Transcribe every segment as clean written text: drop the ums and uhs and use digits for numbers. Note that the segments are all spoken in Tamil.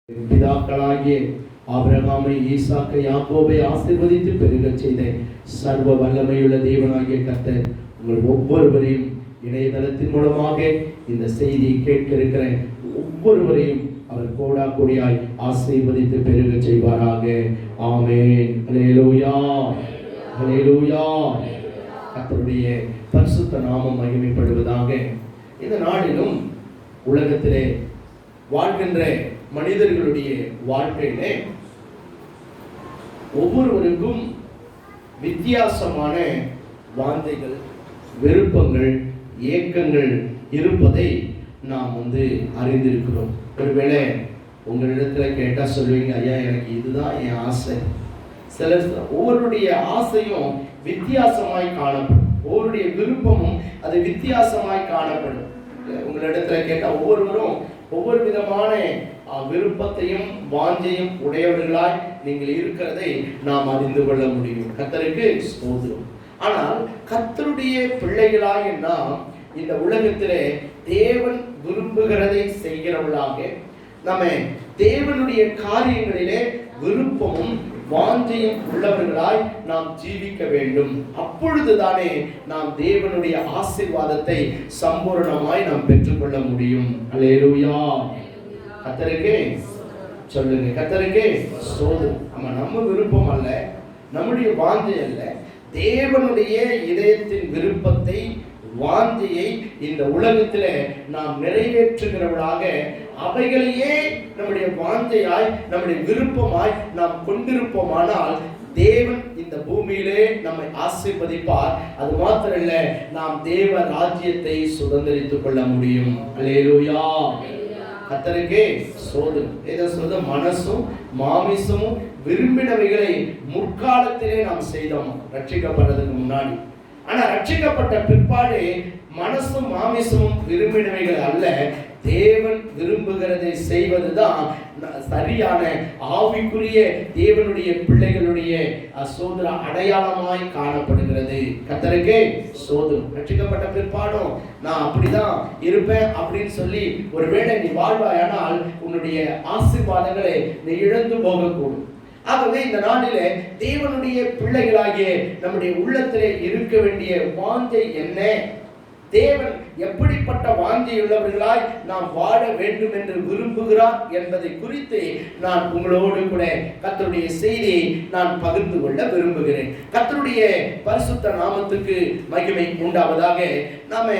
பிதாக்களாகிய ஆபிரகாமை, ஈசாக்கை, யாக்கோபை ஆசீர்வதித்து பெருகச் செய்த சர்வ வல்லமையுள்ள தேவனாகிய கர்த்தர் உங்கள் ஒவ்வொருவரையும் இணையதளத்தின் மூலமாக இந்த செய்தியை கேட்க இருக்கிற ஒவ்வொருவரையும் அவர் கோடா கோடியாய் ஆசீர்வதித்து பெருகச் செய்வாராக. ஆமென். அல்லேலூயா, அல்லேலூயா. கர்த்தருடைய பரிசுத்த நாமம் மகிமைப்படுவதாக. இந்த நாளிலும் உலகத்திலே வாழ்கின்ற மனிதர்களுடைய வாழ்க்கையிலே ஒவ்வொருவருக்கும் வித்தியாசமான வாஞ்சைகள், விருப்பங்கள், ஏக்கங்கள் இருப்பதை நாம் அறிந்திருக்கிறோம். ஒருவேளை உங்களிடத்துல கேட்டா சொல்லுவீங்க, ஐயா எனக்கு இதுதான் என் ஆசை. சிலர் ஒவ்வொருடைய ஆசையும் வித்தியாசமாய் காணப்படும், ஒவ்வொருடைய விருப்பமும் அது வித்தியாசமாய் காணப்படும். உங்களிடத்துல கேட்டா ஒவ்வொருவரும் ஒவ்வொரு விதமான விருப்பத்தையும் வாஞ்சையும் உடையவர்களாய் நீங்கள் இருக்கிறதை நாம் அறிந்து கொள்ள முடியும். கர்த்தருக்கு ஸ்தோத்திரம். ஆனால் கர்த்தருடைய பிள்ளைகளாய் நாம் இந்த உலகத்திலே தேவன் விரும்புகிறதை செய்கிறவர்களாக, நம்ம தேவனுடைய காரியங்களிலே விருப்பமும் வாஞ்சையும் உள்ளவர்களாய் நாம் ஜீவிக்க வேண்டும். அப்பொழுதுதானே நாம் தேவனுடைய ஆசீர்வாதத்தை சம்பூர்ணமாய் நாம் பெற்றுக்கொள்ள முடியும். அல்லேலூயா. கர்த்தருக்கே சொல்லுங்க, கர்த்தருக்கே ஸ்தோத்திரம். நம்ம விருப்பம் அல்ல, நம்முடைய வாஞ்சை அல்ல, தேவனுடைய இதயத்தின் விருப்பத்தை, வாஞ்சையை இந்த உலகத்திலே நாம் நிறைவேற்றுகிறவர்களாக, அவைகளையே நம்முடைய வாஞ்சையாய், நம்முடைய விருப்பமாய் நாம் கொண்டிருப்போமானால் தேவன் இந்த பூமியிலே நம்மை ஆசீர்வதிப்பார். அது மாத்திரமல்ல, நாம் தேவ ராஜ்யத்தை சுதந்திரித்துக் கொள்ள முடியும். அல்லேலூயா. கர்த்தருக்கே ஸ்தோத்திரம். ஏதோ சொல்ல, மனசும் மாமிசமும் விரும்பினவைகளை முற்காலத்திலே நாம் செய்தோம் ரட்சிக்கப்படுறதுக்கு முன்னாடி. ஆனா ரட்சிக்கப்பட்ட பிற்பாடு மனசும் மாமிசமும் விரும்பினவைகள் அல்ல, தேவன் விரும்புகிறதை செய்வதுதான் சரியான ஆவிக்குரிய தேவனுடைய பிள்ளைகளுடைய சோதர அடையாளமாய் காணப்படுகிறது. கர்த்தருக்கே சோதரம். ரட்சிக்கப்பட்ட பிற்பாடும் நான் அப்படிதான் இருப்பேன் அப்படின்னு சொல்லி ஒருவேளை நீ வாழ்வாயானால் உன்னுடைய ஆசீர்வாதங்களை நீ இழந்து போகக்கூடும். ஆகவே இந்த நாளிலே தேவனுடைய பிள்ளைகளாகிய நம்முடைய உள்ளத்திலே இருக்க வேண்டிய வாஞ்சை என்ன, தேவன் எப்படிப்பட்ட வாஞ்சையுள்ளவர்களாய் நாம் வாழ வேண்டும் என்று விரும்புகிறார் என்பதை குறித்து நான் உங்களோடு கூட கர்த்தருடைய செய்தியை நான் பகிர்ந்து கொள்ள விரும்புகிறேன். கர்த்தருடைய பரிசுத்த நாமத்துக்கு மகிமை உண்டாவதாக. நாம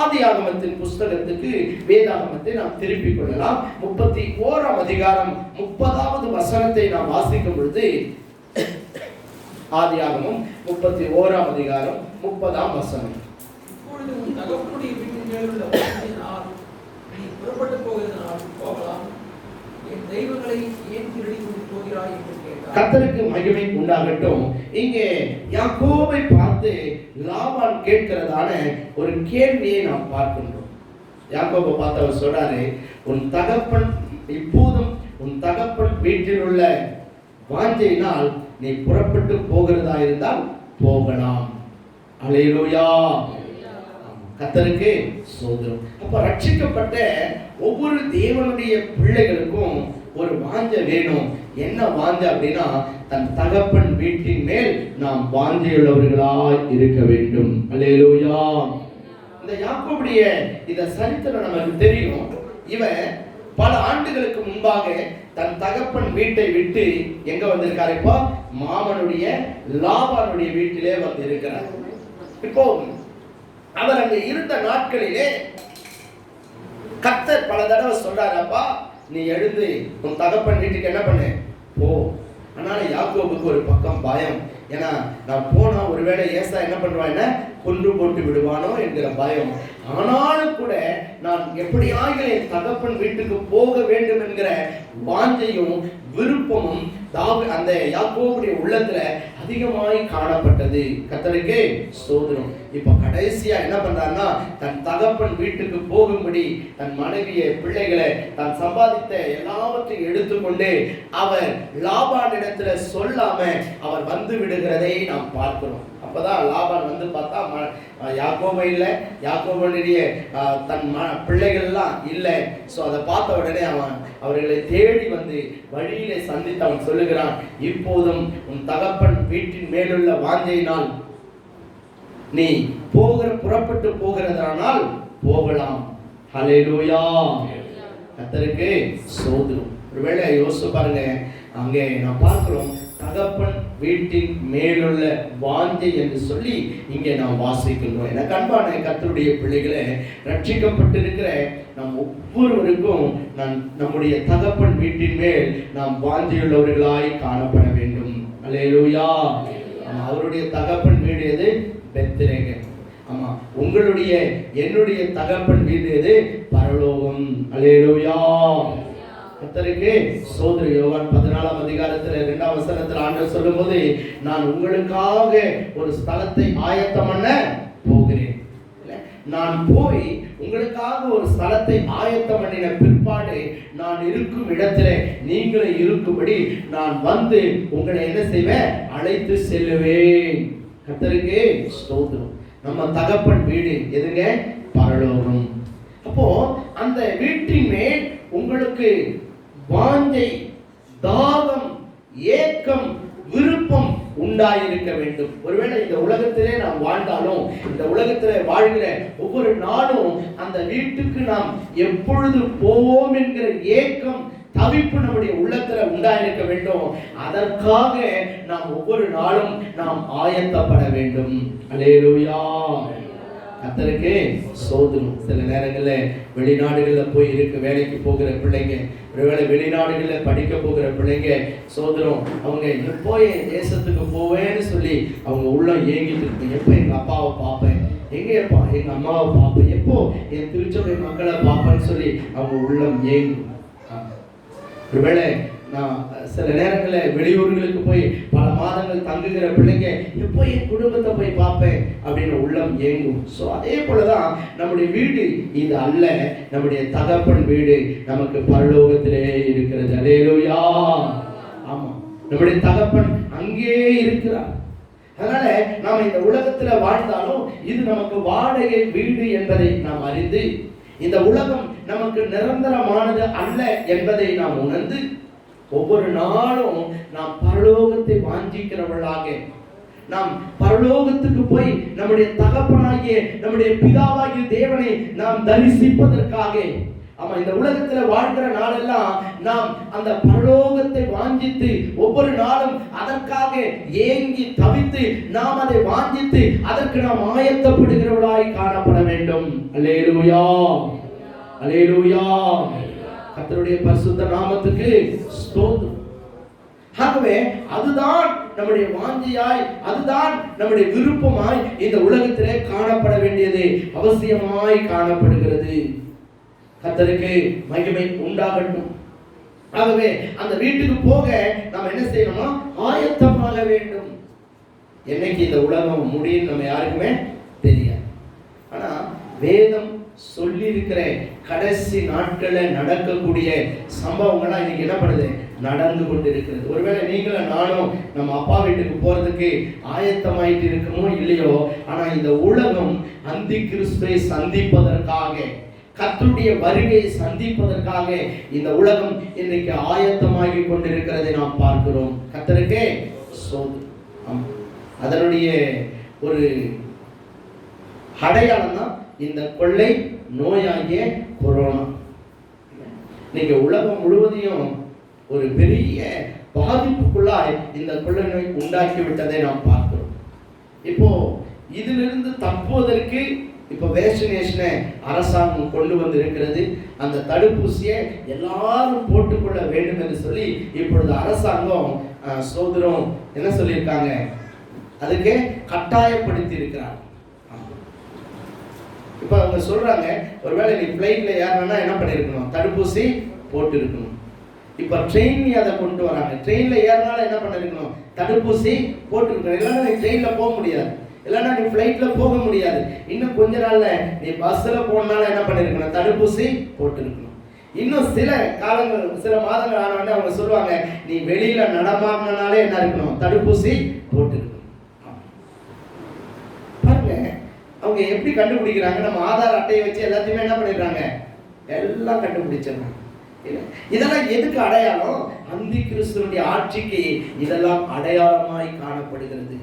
ஆதியாகமத்தின் புஸ்தகத்துக்கு, வேதாகமத்தை நாம் திருப்பிக் கொள்ளலாம். 31ஆம் அதிகாரம் 30வது வசனத்தை நாம் வாசிக்கும் பொழுது, ஆதியாகமம் 31ஆம் அதிகாரம் 30ஆம் வசனம். உன் தகப்பனுடைய வீட்டின் மேலுள்ள வாஞ்சையினால் நீ புறப்பட்டு போகலாம், என் தெய்வங்களை ஏன் திருடி கொண்டு போகிறாய் என்று கேட்டார். கர்த்தருக்கு மகிமை உண்டாகட்டும். இங்கே யாக்கோபை பார்த்து லாபான் கேட்கிறதான ஒரு கேள்வியை நாம் பார்க்கின்றோம். யாக்கோபை பார்த்து அவர் சொல்றாரு, உன் தகப்பன் இப்போதும் உன் தகப்பன் வீட்டில் உள்ள வாஞ்சையினால் நீ புறப்பட்டு போகிறதா இருந்தால் போகலாம். அல்லேலூயா. கர்த்தருக்கு ஸ்தோத்திரம். அப்ப ரட்சிக்கப்பட்ட ஒவ்வொரு தேவனுடைய பிள்ளைகளுக்கும் ஒரு வாஞ்சை வேணும். என்ன வாஞ்சை அப்படின்னா, தன் தகப்பன் வீட்டின் மேல் நாம் வாஞ்சையுள்ளவர்களாய் இருக்க வேண்டும். அல்லேலூயா. இந்த யாக்கோபுடைய இந்த சரித்திரம் நமக்கு தெரியும். இவன் பல ஆண்டுகளுக்கு முன்பாக தன் தகப்பன் வீட்டை விட்டு எங்க வந்திருக்காரு? இப்போ மாமனுடைய லாபானுடைய வீட்டிலே வந்திருக்கிறார். இப்போ அவர் அங்க இருந்த நாட்களிலே கர்த்தர் பல தடவை சொல்றாரு, அப்பா நீ எழுந்து உன் தகப்பன் வீட்டுக்கு என்ன பண்ணு போ. அதனால யாக்கோபுக்கு ஒரு பக்கம் பயம். ஏன்னா நான் போனா ஒருவேளை ஏசா என்ன பண்ணுவான், என்ன கொன்று போட்டு விடுவானோ என்கிற பயம். ஆனாலும் கூட நான் எப்படியாக என் தகப்பன் வீட்டுக்கு போக வேண்டும் என்கிற வாஞ்சையும் விருப்பமும் அந்த யாக்கோபுடைய உள்ளத்துல அதிகமாய் காணப்பட்டது. கர்த்தருக்கே ஸ்தோத்திரம். இப்ப கடைசியா என்ன பண்றாருன்னா, தன் தகப்பன் வீட்டுக்கு போகும்படி தன் மனைவியை, பிள்ளைகளை, தான் சம்பாதித்த எல்லாவற்றையும் எடுத்துக்கொண்டு அவர் லாபானிடத்துல சொல்லாம அவர் வந்து விடுகிறதை நாம் பார்க்கிறோம். அப்பதான் லாபான் வந்து பார்த்தா யாக்கோபு இல்லை, யாக்கோபுடைய தன் பிள்ளைகள்லாம் இல்லை. ஸோ அதை பார்த்த உடனே அவன் அவர்களை தேடி வந்து வழியிலே சந்தித்து அவன் சொல்லுகிறான், இப்போதும் உன் தகப்பன் வீட்டின் மேலுள்ள வாஞ்சையினால் நீ புறப்பட்டு போகிறதானால் போகலாம். ஹல்லேலூயா. கர்த்தருக்கு ஸ்தோத்திரம். ஒருவேளை யோசிச்சு பாருங்க, அங்கே நாம் பார்க்கிறோம் தகப்பன் வீட்டின் மேலுள்ள வாஞ்சை என்று சொல்லி இங்கே நாம் வாசிக்கின்றோம். எனக்கு அன்பான கர்த்தருடைய பிள்ளைகளே, ரட்சிக்கப்பட்டிருக்கிற நம் ஒவ்வொருவருக்கும் நம்முடைய தகப்பன் வீட்டின் மேல் நாம் வாஞ்சையுள்ளவர்களாய் காணப்பட வேண்டும். அல்லேலூயா. அவருடைய தகப்பன் வீடு எது? பெத்லகேம். ஆமா, உங்களுடைய என்னுடைய தகப்பன் வீடு எது? பரலோகம். அல்லேலூயா. கர்த்தருக்கு ஸ்தோத்திரம். யோவான் 14ஆம் அதிகாரத்தில் 2ஆம் வசனத்தில் ஆண்டவர் சொல்லும்போது, நான் உங்களுக்காக ஒரு ஸ்தலத்தை ஆயத்தம் பண்ண போகிறேன். நான் போய் உங்களுக்காக ஒரு ஸ்தலத்தை ஆயத்தம் பண்ணின பிற்பாடு நான் இருக்கும் இடத்திலே நீங்களும் இருக்கும்படி நான் வந்து உங்களை என்ன செய்வேன்? அழைத்து செல்லுவேன். கர்த்தருக்கு ஸ்தோத்திரம். நம்ம தகப்பன் வீடு எதுங்க? பரலோகம். அப்போ அந்த வீட்டின் மேல் உங்களுக்கு வாஞ்சை, தாகம், ஏக்கம், விருப்பம் உண்டாயிருக்க வேண்டும். ஒருவேளை இந்த உலகத்திலே நாம் வாழ்ந்தாலும், இந்த உலகத்திலே வாழ்கிற ஒவ்வொரு நாளும் அந்த வீட்டுக்கு நாம் எப்பொழுது போவோம் என்கிற ஏக்கம், தவிப்பு நம்முடைய உள்ளத்துல உண்டாயிருக்க வேண்டும். அதற்காக நாம் ஒவ்வொரு நாளும் நாம் ஆயத்தப்பட வேண்டும். அல்லேலூயா. கர்த்தருக்கு ஸ்தோத்திரம். சில நேரங்களில் வெளிநாடுகளில் போய் வேலைக்கு போகிற பிள்ளைங்க, ஒருவேளை வெளிநாடுகளில் படிக்க போகிற பிள்ளைங்க, சோதரம் அவங்க எப்போ என் தேசத்துக்கு போவேன்னு சொல்லி அவங்க உள்ள ஏங்கிட்டு இருக்கு. எப்போ எங்கள் அப்பாவை பார்ப்பேன், எங்கேப்பா எங்கள் அம்மாவை பார்ப்பேன், எப்போ என் திருச்சபை மக்களை பார்ப்பேன்னு சொல்லி அவங்க உள்ளம் ஏங்கும். ஒருவேளை நான் சில நேரங்களில் வெளியூர்களுக்கு போய் பல மாதங்கள் தங்குகிற பிள்ளைங்க, எப்போ என் குடும்பத்தை போய் பார்ப்பேன் அப்படின்னு உள்ளம் ஏங்கும். ஸோ அதே போலதான் நம்முடைய வீடு இது அல்ல, நம்முடைய தகப்பன் வீடு நமக்கு பரலோகத்திலே இருக்கிறது. அல்லேலூயா. ஆமா, நம்முடைய தகப்பன் அங்கே இருக்கிறார். அதனால நாம் இந்த உலகத்துல வாழ்ந்தாலும் இது நமக்கு வாடகை வீடு என்பதை நாம் அறிந்து, இந்த உலகம் நமக்கு நிரந்தரமானது அல்ல என்பதை நாம் உணர்ந்து, ஒவ்வொரு நாளும் நாம் பரலோகத்தை வாஞ்சிக்கிறவர்களாக, நாம் பரலோகத்துக்கு போய் நம்முடைய தகப்பனாகிய நம்முடைய பிதாவாகிய தேவனை நாம் தரிசிப்பதற்காக, ஆமா, இந்த உலகத்துல வாழ்கிற நாளெல்லாம் நாம் அந்த பரலோகத்தை வாஞ்சித்து ஒவ்வொரு நாளும் அதற்காக ஏங்கி தவித்து நாம் அதை வாஞ்சித்து அதற்கு நாம் ஆயத்தப்படுகிறவர்களாய் காணப்பட வேண்டும். அல்லேலூயா. அல்லேலூயா. கர்த்தருடைய பரிசுத்த நாமத்துக்கு ஸ்தோத்திரம். ஆகவே அதுதான் நம்முடைய வாஞ்சியாய், அதுதான் நம்முடைய விருப்பமாய் இந்த உலகத்திலே காணப்பட வேண்டியது அவசியமாய் காணப்படுகிறது. கர்த்தருக்கு மகிமை உண்டாகட்டும். ஆகவே அந்த வீட்டுக்கு போக நாம் என்ன செய்யணுமா? ஆயத்தமாக வேண்டும். என்னைக்கு இந்த உலகம் முடியும் நம்ம யாருக்குமே தெரியாது. ஆனா வேதம் சொல்லி இருக்கிற கடைசி நாட்களில் நடக்கக்கூடிய சம்பவங்கள்லாம் இன்னைக்கு என்ன பண்ணுது? நடந்து கொண்டு இருக்கிறது. ஒருவேளை நீங்களும் நானும் நம்ம அப்பா வீட்டுக்கு போறதுக்கு ஆயத்தமாயிட்டு இருக்குமோ இல்லையோ, ஆனா இந்த உலகம் அந்தி கிறிஸ்துவை சந்திப்பதற்காக, கர்த்தருடைய வருகையை சந்திப்பதற்காக இந்த உலகம் இன்னைக்கு ஆயத்தமாகி கொண்டிருக்கிறதை நாம் பார்க்கிறோம். கர்த்தருக்கே ஸ்தோத்திரம். அதனுடைய ஒரு அடையாளம் தான் இந்த கொள்ளை நோயாகிய கொரோனா. நீங்க உலகம் முழுவதையும் ஒரு பெரிய பாதிப்புக்குள்ளாய் இந்த கொள்ளை நோய் உண்டாக்கி விட்டதை நாம் பார்க்கிறோம். இப்போ இதிலிருந்து தப்புவதற்கு இப்போ வேக்சினேஷனை அரசாங்கம் கொண்டு வந்து இருக்கிறது. அந்த தடுப்பூசியை எல்லாரும் போட்டுக்கொள்ள வேண்டும் என்று சொல்லி இப்பொழுது அரசாங்கம் சோதரம் என்ன சொல்லியிருக்காங்க? அதுக்கு கட்டாயப்படுத்தி இருக்கிறார். இப்போ அவங்க சொல்றாங்க, ஒருவேளை நீ பிளைட்ல ஏறணும்னா என்ன பண்ணிருக்கணும்? தடுப்பூசி போட்டு இருக்கணும். இப்போ ட்ரெயின் அதை கொண்டு வராங்க. ட்ரெயின்ல ஏறினாலும் என்ன பண்ணிருக்கணும்? தடுப்பூசி போட்டு இருக்கணும். இல்லைன்னா நீ ட்ரெயின்ல போக முடியாது, இல்லைன்னா நீ பிளைட்ல போக முடியாது. இன்னும் கொஞ்ச நாள்ல நீ பஸ்ல போனாலும் என்ன பண்ணிருக்கணும்? தடுப்பூசி போட்டு இருக்கணும். இன்னும் சில காலங்கள், சில மாதங்கள் ஆன உடனே அவங்க சொல்லுவாங்க, நீ வெளியில நடமாடினாலே என்ன இருக்கணும்? தடுப்பூசி போட்டு இருக்கணும். பாருங்க அவங்க எப்படி கண்டுபிடிக்கிறாங்க? நம்ம ஆதார் அட்டையை வச்சு எல்லாத்தையுமே என்ன பண்ணிடுறாங்க? எல்லாம் கண்டுபிடிச்சிடறாங்க. இதெல்லாம் எதுக்கு அடையாளம்? அந்தி கிறிஸ்துவனுடைய ஆட்சிக்கு இதெல்லாம் அடையாளமாய் காணப்படுகிறது.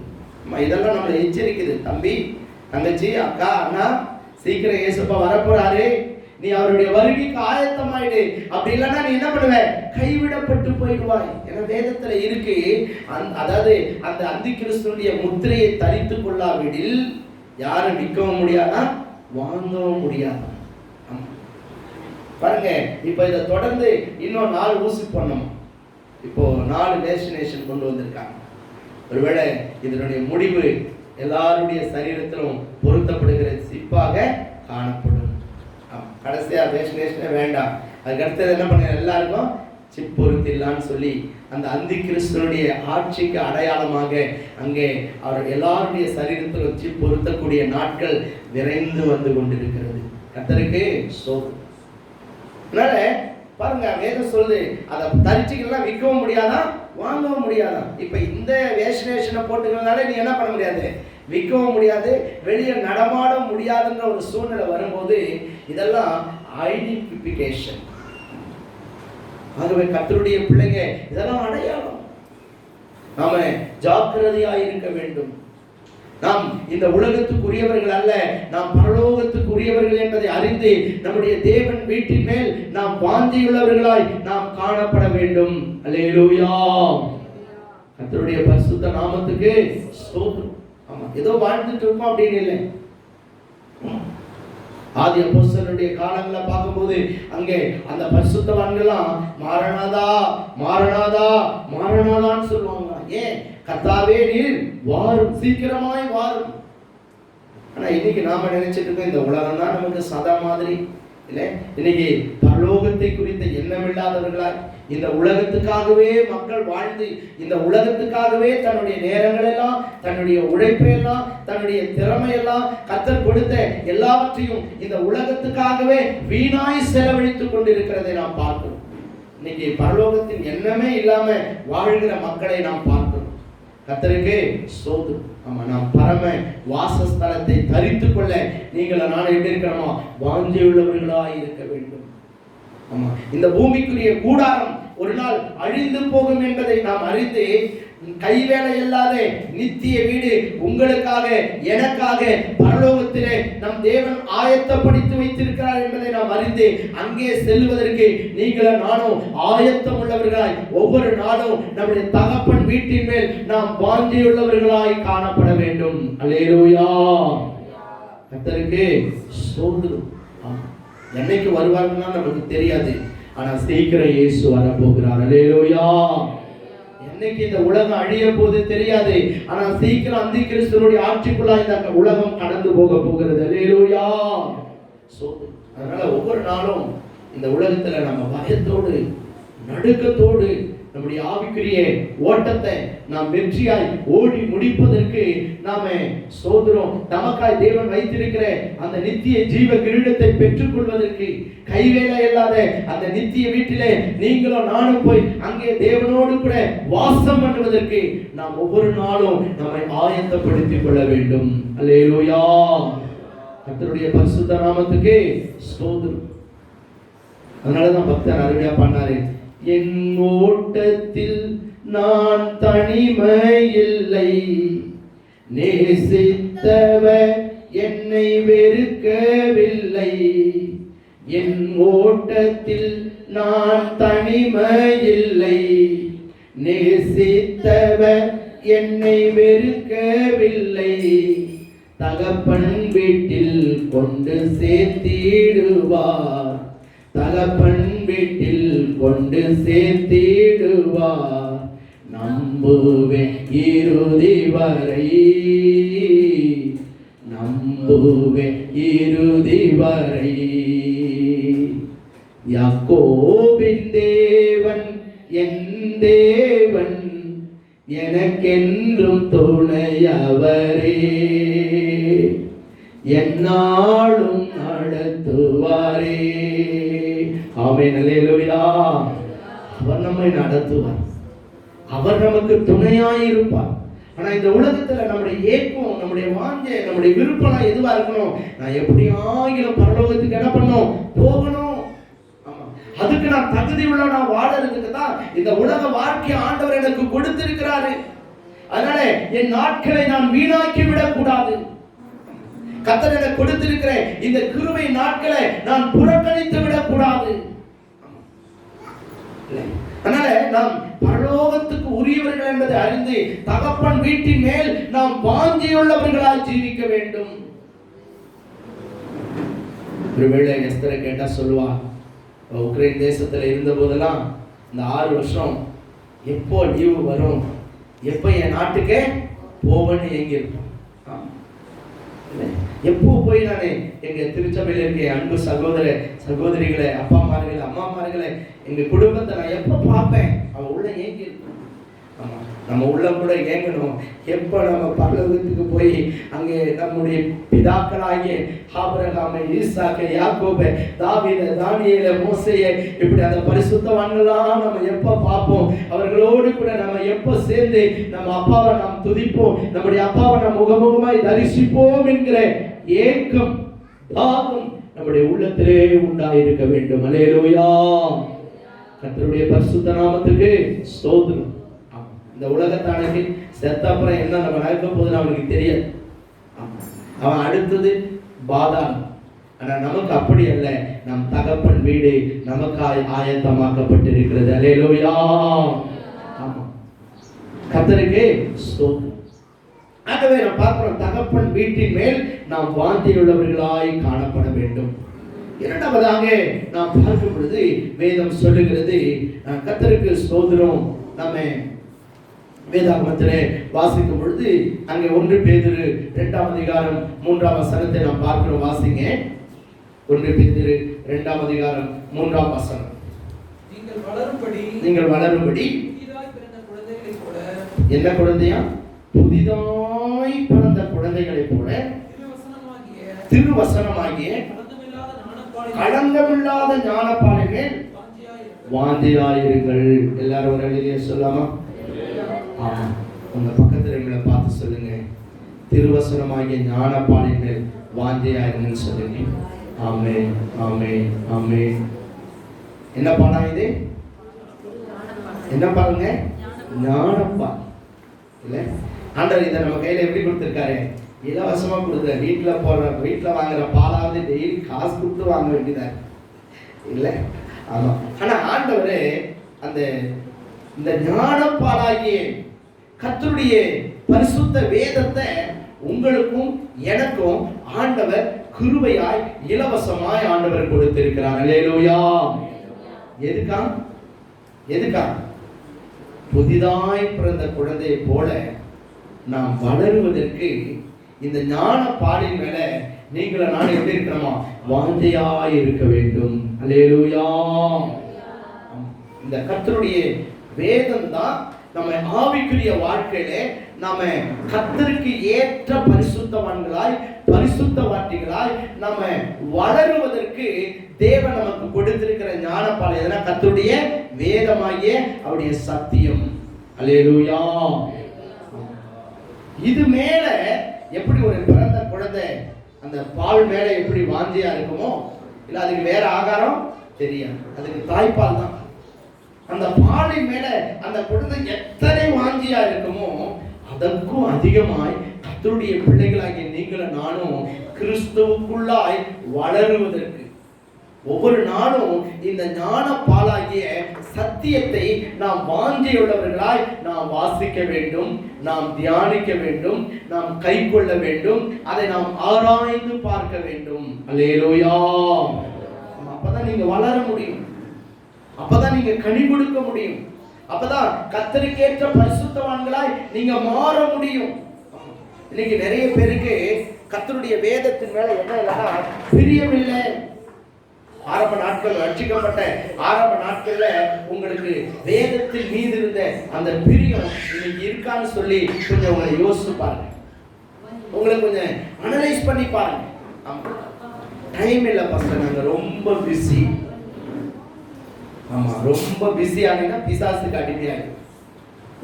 இதெல்லாம் நம்மளை எச்சரிக்குது. தம்பி, தங்கச்சி, அக்கா, அண்ணா, சீக்கிரம் இயேசுப்பா வரப்போறாரு, நீ அவருடைய வருகைக்கு ஆயத்தமாயிடு. அப்படி இல்லைன்னா நீ என்ன பண்ணுவ? கைவிடப்பட்டு போயிடுவாய். என வேதத்துல இருக்கு. அதாவது அந்த அந்தி கிறிஸ்துவனுடைய முத்திரையை தரித்துக் கொள்ளாவிடில் யாரும் விற்கவும் முடியாதா, வாங்கவும் முடியாதா. பாருங்க, இப்ப இதை தொடர்ந்து இன்னும் 4 ஊசி பண்ணணும். இப்போ 4 டெஸ்டினேஷன் கொண்டு வந்திருக்காங்க. ஒருவேளை இதனுடைய முடிவு எல்லாருடைய சரீரத்திலும் பொருத்தப்படுகிற சிப்பாக காணப்படும். கடைசியா டெஸ்டினேஷனே வேண்டாம், அதுக்கு அடுத்தது என்ன பண்ண, எல்லாருக்கும் சிப் பொருத்திடலான்னு சொல்லி அந்த அந்தி கிறிஸ்துவனுடைய ஆட்சிக்கு அடையாளமாக அங்கே அவர் எல்லாருடைய சரீரத்திலும் சிப் பொருத்தக்கூடிய நாட்கள் விரைந்து வந்து கொண்டிருக்கிறது. கர்த்தருக்கு ஸ்தோத்திரம். அதனால பாருங்க, வேதம் சொல்லுது, அதை தரிச்சுக்கலாம் விற்கவும் முடியாதான், வாங்கவும் முடியாதான். இப்ப இந்த வேஷனேஷனை போட்டுக்கிறதுனால நீ என்ன பண்ண முடியாது, விற்கவும் முடியாது, வெளியே நடமாட முடியாதுன்ற ஒரு சூழ்நிலை வரும்போது இதெல்லாம் ஐடென்டிஃபிகேஷன். ஆகவே கர்த்தருடைய பிள்ளைங்க, இதெல்லாம் அடையாளம். நாம ஜாக்கிரதையா இருக்க வேண்டும். நாம் இந்த உலகத்துக்குரியவர்கள் அல்ல, நாம் பரலோகத்துக்குரியவர்கள் என்பதை அறிந்து நம்முடைய தேவன் வீட்டின் மேல் நாம் வாஞ்சியுள்ளவர்களாய் நாம் காணப்பட வேண்டும். அல்லேலூயா. கர்த்தருடைய பரிசுத்த நாமத்துக்கு ஸ்தோத்திரம். ஆமா, ஏதோ வாழ்ந்துட்டு இருக்கோம் அப்படின்னு இல்லை. ஆதி அப்போஸ்தலருடைய காலங்களை பார்க்கும்போது அங்கே அந்த பரிசுத்தவான்கள்லாம் மாரநாதா மாரநாதா மாரநாதான்னு சொல்லுவாங்க. ஏன்? கர்த்தாவே நீர் வாரும், சீக்கிரமாய் வாரும். ஆனா இன்னைக்கு நாம நினைச்சிட்டு இருக்கோம் இந்த உலகம் தான் நமக்கு சதா மாதிரி இல்லை. இன்னைக்கு பரலோகத்தை குறித்த எண்ணமில்லாதவர்களாய் இந்த உலகத்துக்காகவே மக்கள் வாழ்ந்து இந்த உலகத்துக்காகவே தன்னுடைய நேரங்கள் எல்லாம், தன்னுடைய உழைப்பையெல்லாம், தன்னுடைய திறமையெல்லாம், கர்த்தர் கொடுத்த எல்லாவற்றையும் இந்த உலகத்துக்காகவே வீணாய் செலவழித்துக் கொண்டிருக்கிறதை நாம் பார்க்கிறோம். இன்னைக்கு பரலோகத்தின் எண்ணமே இல்லாம வாழ்கிற மக்களை நாம் பார்க்கிறோம். கர்த்தருக்கு ஸ்தோத்திரம். ஆமா, நாம் பரம வாசஸ்தலத்தை தரித்துக் கொள்ள நீங்கள் நான் எப்படி இருக்கணுமா, வாஞ்சியுள்ளவர்களாய் இருக்க வேண்டும். ஆமா, இந்த பூமிக்குரிய கூடாரம் ஒரு நாள் அழிந்து போகும் என்பதை நாம் அறிந்து கைவேலை இல்லாத நித்திய வீடு உங்களுக்காக எனக்காக பரலோகத்திலே நம் தேவன் ஆயத்தப்படுத்தி வைத்திருக்கிறார் என்பதை நாம் அறிந்து அங்கே செல்வதற்கு நீங்களும் நானும் ஆயத்தம் உள்ளவர்களாய் ஒவ்வொரு நாளும் நம்முடைய தகப்பன் வீட்டின் மேல் நாம் வாஞ்சியுள்ளவர்களாய் காணப்பட வேண்டும். அல்லேலூயா. கர்த்தருக்கு ஸ்தோத்திரம். என்னைக்கு வருவாருன்னா நமக்கு தெரியாது, ஆனா சீக்கிரம் இயேசு வரப்போகிறார். அல்லேலூயா. என்னைக்கு இந்த உலகம் அழிய போது தெரியாது, ஆனா சீக்கிரம் அந்தி கிறிஸ்துவனுடைய ஆட்சிக்குள்ள இந்த உலகம் கடந்து போக போகிறது. அல்லேலூயா. அதனால ஒவ்வொரு நாளும் இந்த உலகத்துல நம்ம பயத்தோடு நடுக்கத்தோடு நம்முடைய ஆவிக்குரிய ஓட்டத்தை நாம் வெற்றியாய் ஓடி முடிப்பதற்கு நாம சோதரம் நமக்காய் தேவன் வைத்திருக்கிற அந்த நித்திய ஜீவ கிரீடத்தை பெற்றுக் கொள்வதற்கு கைவேலை இல்லாத அந்த நித்திய வீட்டிலே நீங்களும் நானும் போய் அங்கே தேவனோடு கூட வாசம் பண்ணுவதற்கு நாம் ஒவ்வொரு நாளும் நம்மை ஆயத்தப்படுத்திக் கொள்ள வேண்டும். அல்லேலூயா. கர்த்தருடைய பரிசுத்த நாமத்துக்கு ஸ்தோத்திரம். அதனாலதான் பக்தர் அருமையா பண்ணாரு, என் ஓட்டத்தில் நான் தனிமையில்லை, நேசித்தவர் என்னை வெறுக்கவில்லை. என் ஓட்டத்தில் நான் தனிமையில்லை, நேசித்தவர் என்னை வெறுக்கவில்லை. தகப்பன் வீட்டில் கொண்டு சேர்த்திடுவார், தகப்பன் வீட்டில் கொண்டு சேர்த்திடுவார். நம்புவேன் இறுதி வரை, நம்புவேன் இறுதி வரை. யாக்கோபின் தேவன் என் தேவன், எனக்கென்றும் துணையவரே. என்னாலும் நடத்துவாரே. ஆமென். அல்லேலூயா. அவர் நம்மை நடத்துவார், அவர் நமக்கு துணையாய் இருப்பார். ஆனா இந்த உலகத்துல நம்முடைய ஏக்கம், நம்முடைய வாஞ்சை, நம்முடைய விருப்பம் எதுவா இருக்கணும், நான் எப்படி ஆகிலும் பரலோகத்துக்கு என்ன பண்ணணும், போகணும். ஆமா, அதுக்கு நான் தகுதி உள்ள நான் வாழறதுக்கு தான் இந்த உலக வாழ்க்கை ஆண்டவர் எனக்கு கொடுத்திருக்கிறாரு. அதனால என் நாட்களை நான் வீணாக்கி விடக் கூடாது. கர்த்தர் எனக்கு கொடுத்திருக்கிற இந்த கிருபை நாட்களை நான் புறக்கணித்து விடக் கூடாது. அதனால நாம் பரலோகத்துக்கு உரியவர்கள் என்பதை அறிந்து தகப்பன் வீட்டின் மேல் நாம் வாஞ்சியுள்ளவர்களாய் ஜீவிக்க வேண்டும். ஒருவேளை எஸ்தரை கேட்டா சொல்லுவா, உக்ரைன் தேசத்துல இருந்த போதெல்லாம் இந்த 6 வருஷம் எப்போ லீவு வரும், எப்போ என் நாட்டுக்கே போவேன்னு ஏங்கியிருப்போம். எப்போ போய் நானே எங்க திருச்சபையில் இருக்க அன்பு சகோதர சகோதரிகளை, அப்பாமார்களை, அம்மாமார்களை, எங்க குடும்பத்தை நான் எப்ப பார்ப்பேன், அவ உள்ள ஏங்கி இருக்கும். ஆமா, நம்ம உள்ள கூட ஏங்கணும். எப்ப நம்ம பரலோகத்துக்கு போய் அங்கே நம்முடைய பிதாக்களாகிய ஆபிரகாமை, ஈசாக்கை, யாக்கோபை, தாவீதை, தானியேலை, மோசேயை, இப்படி அந்த பரிசுத்தவான்களெல்லாம் நம்ம எப்ப பார்ப்போம், அவர்களோடு கூட நம்ம எப்ப சேர்ந்து நம்ம அப்பாவை நாம் துதிப்போம், நம்முடைய அப்பாவை நாம் முகமுகமாய் தரிசிப்போம் என்கிற ஏக்கம், தாகம் நம்முடைய உள்ளத்திலே உண்டாயிருக்க வேண்டும். அல்லேலூயா. கர்த்தருடைய பரிசுத்த நாமத்துக்கு ஸ்தோத்திரம். இந்த உலகத்தானுக்கு செத்த அப்புறம் என்ன நம்ம நடக்க போகுதுன்னு அவனுக்கு தெரியாது. அவன் அடுத்தது பாதாளம். ஆனா நமக்கு அப்படி அல்ல. நம் தகப்பன் வீடு நமக்காய் ஆயத்தமாக்கப்பட்டிருக்கிறது. அல்லேலூயா. ஆமா, கர்த்தருக்கு ஸ்தோத்திரம். ஆகவே நாம் பார்க்கிறோம், தகப்பன் வீட்டின் மேல் நாம் வாஞ்சியுள்ளவர்களாய் காணப்பட வேண்டும். இரண்டாவதாக நாம் பார்க்கும் பொழுது வேதம் சொல்லுகிறது, கர்த்தருக்கு ஸ்தோத்திரம். நம்ம வேதாகமத்திலே வாசிக்கும் பொழுது அங்கே 1 பேதுரு 2ஆம் அதிகாரம் 3ஆம் வசனத்தை நாம் பார்க்கிறோம். வாசிங்க. 1 பேதுரு 2ஆம் அதிகாரம் 3ஆம் வசனம். நீங்கள் வளரும்படி புதிதாய் பிறந்த குழந்தைகளைப் போல, என்ன குழந்தையா? புதிதாய் பிறந்த குழந்தைகளைப் போல திருவசனமாகிய களங்கமில்லாத ஞானப்பாலின் மேல் வாஞ்சியாயிருங்கள். எல்லாரும் ஒரு அலையிலே சொல்லாமா? உங்க பக்கத்துல எங்களை பார்த்து சொல்லுங்க, திருவசனமாகிய ஞானப்பாலின் மேல் வாஞ்சியாயிருங்கன்னு சொல்லுங்க. ஆமென், ஆமென், ஆமென். என்ன பாடா இது? என்ன பாருங்க? ஞானப்பால். இல்ல, ஆண்டவர் இதை நம்ம கையில எப்படி கொடுத்திருக்காரு? இலவசமா கொடுத்த. வீட்டுல வாங்குற பாலாவது டெய்லி காசு கொடுத்து வாங்க வேண்டியதா இல்ல? ஆமா. ஆனா ஆண்டவரே அந்த இந்த ஞானப்பாலாகிய கர்த்தருடைய பரிசுத்த வேதத்தை உங்களுக்கும் எனக்கும் ஆண்டவர் கிருபையாய் இலவசமாய் ஆண்டவர் கொடுத்திருக்கிறார். அல்லேலூயா. எதுக்கா? புதிதாய் பிறந்த குழந்தையை போல நாம் வளருவதற்கு இந்த ஞான பாலின் மேல நீங்கள நான் எப்படி இருக்கணுமா? வாஞ்சையாய் இருக்க வேண்டும். அல்லேலூயா. இந்த கர்த்தருடைய வேதம் தான் நம்ம ஆவிக்குரிய வாழ்க்கையிலே நாம கர்த்தருக்கு ஏற்ற பரிசுத்தவான்களாய், பரிசுத்தவாட்டிகளாய் நாம வளருவதற்கு தேவன் நமக்கு கொடுத்திருக்கிற ஞானப்பால் எதுனா? கர்த்தருடைய வேதமாகிய அவருடைய சத்தியம். அல்லேலூயா. இது மேல எப்படி ஒரு பிறந்த குழந்தை அந்த பால் மேல எப்படி வாஞ்சியா இருக்குமோ, இல்ல அதுக்கு வேற ஆகாரம் தெரியாது, அதுக்கு தாய்ப்பால் தான். அந்த பாலின் மேல அந்த குழந்தை எத்தனை வாஞ்சியா இருக்குமோ, அதற்கும் அதிகமாய் கர்த்தருடைய பிள்ளைகளாகிய நீங்களும் நானும் கிறிஸ்துவுக்குள்ளாய் வளருவதற்கு ஒவ்வொரு நாளும் இந்த ஞான பாலாகிய சத்தியத்தை நாம் வாஞ்சியுள்ளவர்களாய் நாம் வாசிக்க வேண்டும், நாம் தியானிக்க வேண்டும், நாம் கை கொள்ள வேண்டும், அதை நாம் ஆராய்ந்து பார்க்க வேண்டும். அல்லேலூயா. அப்பதான் நீங்க வளர முடியும், அப்பதான் நீங்க கனி கொடுக்க முடியும், அப்பதான் கர்த்தருக்கேற்ற பரிசுத்தவான்களாய் நீங்க மாற முடியும். இன்னைக்கு நிறைய பேருக்கு கர்த்தருடைய வேதத்தின் மேல என்ன இல்லைன்னா பிரியமில்லை. ஆரம்ப நாட்கள் ரட்சிக்கப்பட்ட ஆரம்ப நாட்கள்ல உங்களுக்கு வேதத்தின் மீது இருந்த அந்த பிரியம் இன்னைக்கு இருக்கான்னு சொல்லி கொஞ்சம் உங்களை யோசிச்சு பாருங்க, உங்களை கொஞ்சம் அனலைஸ் பண்ணி பாருங்க. டைம் இல்லை பாஸ்டர், நாங்க ரொம்ப பிஸி. ஆமா, ரொம்ப பிஸியா இருந்தீங்கன்னா பிசாசுக்கு அடிமையாயிடும்.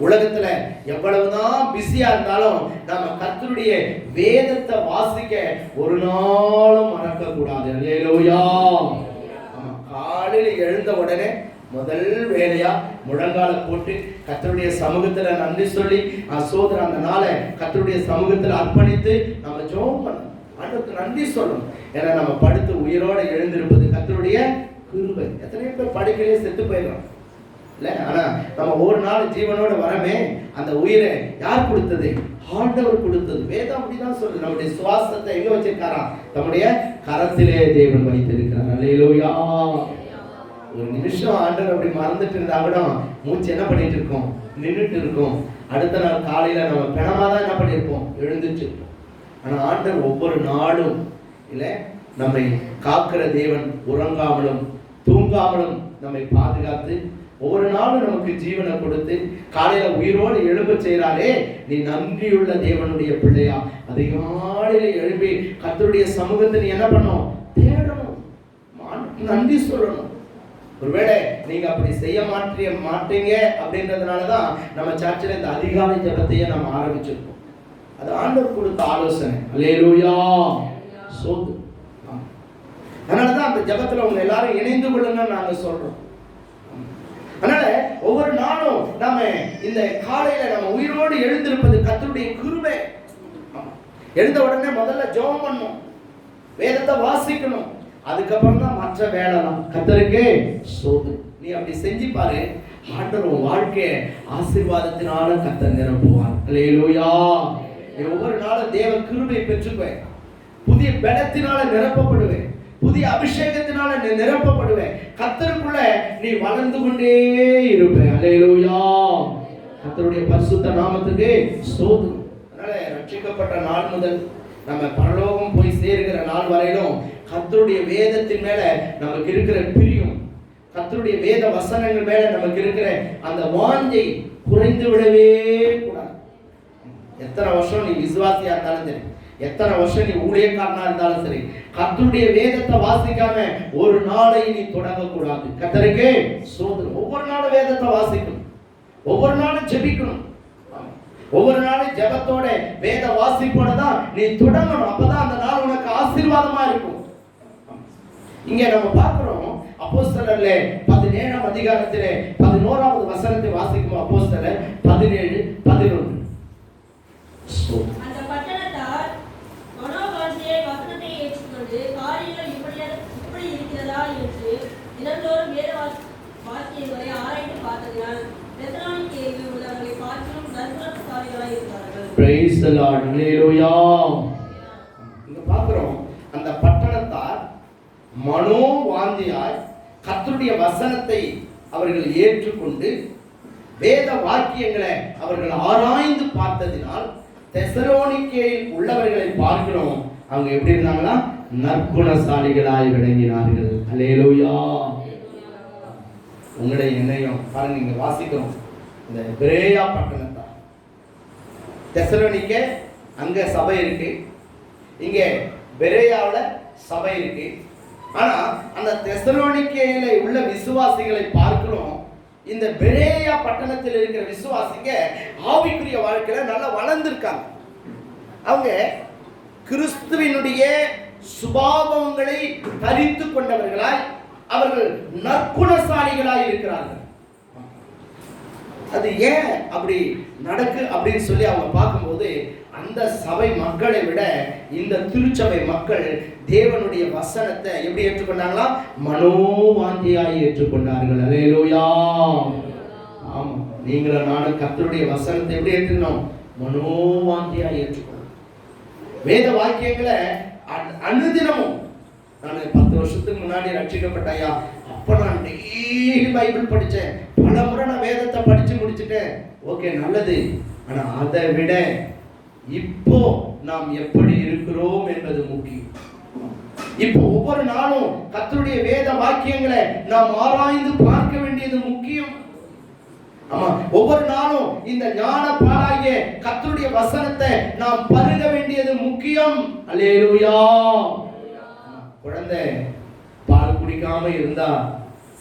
உலகத்துல எவ்வளவுதான் பிஸியா இருந்தாலும் நாம கர்த்தருடைய வேதத்தை வாசிக்க ஒரு நாளும் மறக்க கூடாது. அல்லேலூயா. காலையில எழுந்த உடனே முதல் வேலையா முழங்கால போட்டு கர்த்தருடைய சமூகத்துல நன்றி சொல்லி சோதர அந்த நாளை கர்த்தருடைய சமூகத்துல அர்ப்பணித்து நம்ம ஜெபம் பண்ணணும், ஆண்டவருக்கு நன்றி சொல்லணும். ஏன்னா நம்ம படுத்து உயிரோட எழுந்திருப்பது கர்த்தருடைய கிருபை. எத்தனை பேர் படுக்கையிலே செத்து போயிடலாம் இல்ல, ஆனா நம்ம ஒரு நாள் ஜீவனோட வரமே அந்த உயிரை யார் கொடுத்தது? ஆண்டவர் கொடுத்தது. வேதம் அப்படிதான் சொல்லுது. நம்முடைய சுவாசத்தை எங்க வச்சிருக்காராம்? நம்முடைய கரத்திலே தேவன் வைத்திருக்கிறார். அல்லேலூயா. ஒரு நிமிஷம் ஆண்டவர் அப்படி மறந்துட்டு இருந்தா கூட மூச்சு என்ன பண்ணிட்டு இருக்கோம்? நின்றுட்டு இருக்கோம். அடுத்த நாள் காலையில நம்ம பிணமா தான் என்ன பண்ணிருப்போம்? எழுந்துட்டு. ஆனா ஆண்டவர் ஒவ்வொரு நாளும் இல்ல நம்மை காக்கிற தேவன், உறங்காமலும் தூங்காமலும் நம்மை பாதுகாத்து ஒவ்வொரு நாளும் நமக்கு ஜீவனை கொடுத்து காலையில உயிரோடு எழும்ப செய்யறாரே, நீ நன்றியுள்ள தேவனுடைய பிள்ளையா? அதிகாலையில எழுப்பி கர்த்தருடைய சமூகத்தை நீ என்ன பண்ணணும்? தேடணும், நன்றி சொல்லணும். ஒருவேளை நீங்க அப்படி செய்ய மாட்டீங்க அப்படின்றதுனாலதான் நம்ம சர்ச்சில் இந்த அதிகாலை ஜெபத்தையே நம்ம ஆரம்பிச்சிருக்கோம். அது ஆண்டவர் கொடுத்த ஆலோசனை. அல்லேலூயா. சோது. அதனாலதான் அந்த ஜெபத்துல உங்க எல்லாரும் இணைந்து கொள்ளுங்கன்னு நாங்க சொல்றோம். அதனால ஒவ்வொரு நாளும் நாம இந்த காலையில நம்ம உயிரோடு எழுந்திருப்பது கர்த்தருடைய கிருபை. எழுந்த உடனே முதல்ல ஜெபம் பண்ணணும், வேதத்தை வாசிக்கணும், அதுக்கப்புறம் தான் மற்ற வேலைலாம். கர்த்தருக்கு சோது. நீ அப்படி செஞ்சு பாரு, ஆண்டவர் உன் வாழ்க்கையை ஆசீர்வாதத்தினால கர்த்தர் நிரப்புவார். அல்லேலூயா. நீ ஒவ்வொரு நாளும் தேவ கிருபை பெற்றுக்குவேன், புதிய பலத்தினால நிரப்பப்படுவேன், புதிய அபிஷேகத்தினால நீ நிரப்பப்படுவேன், கர்த்தருக்குள்ள நீ வளர்ந்து கொண்டே இருப்பேன். அல்லேலூயா. கர்த்தருடைய பரிசுத்த நாமத்துக்கு ஸ்தோத்திரம். அதனால ரட்சிக்கப்பட்ட நாள் முதல் நம்ம பரலோகம் போய் சேர்கிற நாள் வரையிலும் கர்த்தருடைய வேதத்தின் மேல நமக்கு இருக்கிற பிரியம், கர்த்தருடைய வேத வசனங்கள் மேல நமக்கு இருக்கிற அந்த வாஞ்சை குறைந்து விடவே கூடாது. எத்தனை வருஷம் நீ விசுவாசியா இருந்தாலும் சரி, எத்தனை வருஷம் நீ ஊழியக்காரனா இருந்தாலும் சரி, கர்த்தருடைய வேதத்தை வாசிக்காம ஒரு நாளை நீ தொடங்க கூடாது. கர்த்தருக்கு ஸ்தோத்திரம். ஒவ்வொரு நாளும் வேதத்தை வாசிக்கணும், ஒவ்வொரு நாளும் ஜெபிக்கணும், ஒவ்வொரு நாளும் ஜெபத்தோட வேத வாசிப்போட தான் நீ தொடங்கணும். அப்பதான் அந்த நாள் உனக்கு ஆசீர்வாதமா இருக்கும். இங்க நம்ம பார்க்கிறோம், அப்போஸ்தலர்ல 17ஆம் அதிகாரத்திலே 11வது வசனத்தை வாசிக்கும். அப்போஸ்தலர் 17:11. அந்த பட்டணத்தார் மனோவாஞ்சையை வசனத்தை ஏற்றுக்கொண்டு காரியங்கள் இப்படி இருக்கிறதா என்று தினந்தோறும் வேத வாக்கியங்களை ஆராய்ந்து பார்த்ததினால் தெசலோனிக்கேயில் உள்ளவர்களை பார்க்கிலும் நற்குணசாலிகளாய் இருந்தார்கள். Praise the Lord. Hallelujah. இங்க பார்க்கிறோம், அந்த பட்டணத்தார் மனோவாஞ்சையாய் கர்த்தருடைய வசனத்தை அவர்கள் ஏற்றுக்கொண்டு வேத வாக்கியங்களை அவர்கள் ஆராய்ந்து பார்த்ததினால் தெசலோனிக்கேயில் உள்ளவர்களை பார்க்கிறோம், அவங்க எப்படி இருந்தாங்களா? நற்குணசாலிகளாய் விளங்கினார்கள். அல்லேலூயா. உங்களுடைய எண்ணெயம் பாருங்க, நீங்க வாசிக்கிறோம் இந்த பெரேயா பட்டணத்தார். தெசலோனிக்கே அங்க சபை இருக்கு, இங்க பெரேயாவுல சபை இருக்கு. ஆனா அந்த தெசலோனிக்கேயில உள்ள விசுவாசிகளை பார்க்கிறோம், இந்த பெரேயா பட்டணத்தில் இருக்கிற விசுவாசிங்க ஆவிக்குரிய வாழ்க்கையில நல்லா வளர்ந்திருக்காங்க. அவங்க கிறிஸ்துவினுடைய சுபாவங்களை தரித்து கொண்டவர்களாய், அவர்கள் நற்குணசாலிகளாய் இருக்கிறார்கள். அது ஏன் அப்படி நடக்கு அப்படின்னு சொல்லி அவங்க பார்க்கும்போது, அந்த சபை மக்களை விட இந்த திருச்சபை மக்கள் தேவனுடைய வசனத்தை எப்படி ஏற்றுக்கொண்டாங்களா? மனோவாந்தியாய் ஏற்றுக்கொண்டார்கள். அல்லேலூயா. ஆமா, நீங்களும் நானும் கர்த்தருடைய வசனத்தை எப்படி ஏற்றுக்கணும்? மனோவாந்தியாய் ஏற்றுக்கணும். வேத வாக்கியங்களை அனுதினமும், நான் 10 வருஷத்துக்கு முன்னாடி ரட்சிக்கப்பட்ட ஐயா, அப்ப நான் டெய்லி பைபிள் படிச்சேன், பல முறை நான் வேதத்தை படிச்சு முடிச்சுட்டேன். ஓகே, நல்லது. ஆனா அதை விட இப்போ நாம் எப்படி இருக்கிறோம் என்பது முக்கியம். இப்போ ஒவ்வொரு நாளும் கர்த்தருடைய வேத வாக்கியங்களை நாம் ஆராய்ந்து பார்க்க வேண்டியது முக்கியம். ஆமா, ஒவ்வொரு நாளும் இந்த ஞான பாலாகிய கர்த்தருடைய வசனத்தை நாம் பருக வேண்டியது முக்கியம். அல்லேலூயா. குழந்தை பால் குடிக்காம இருந்தா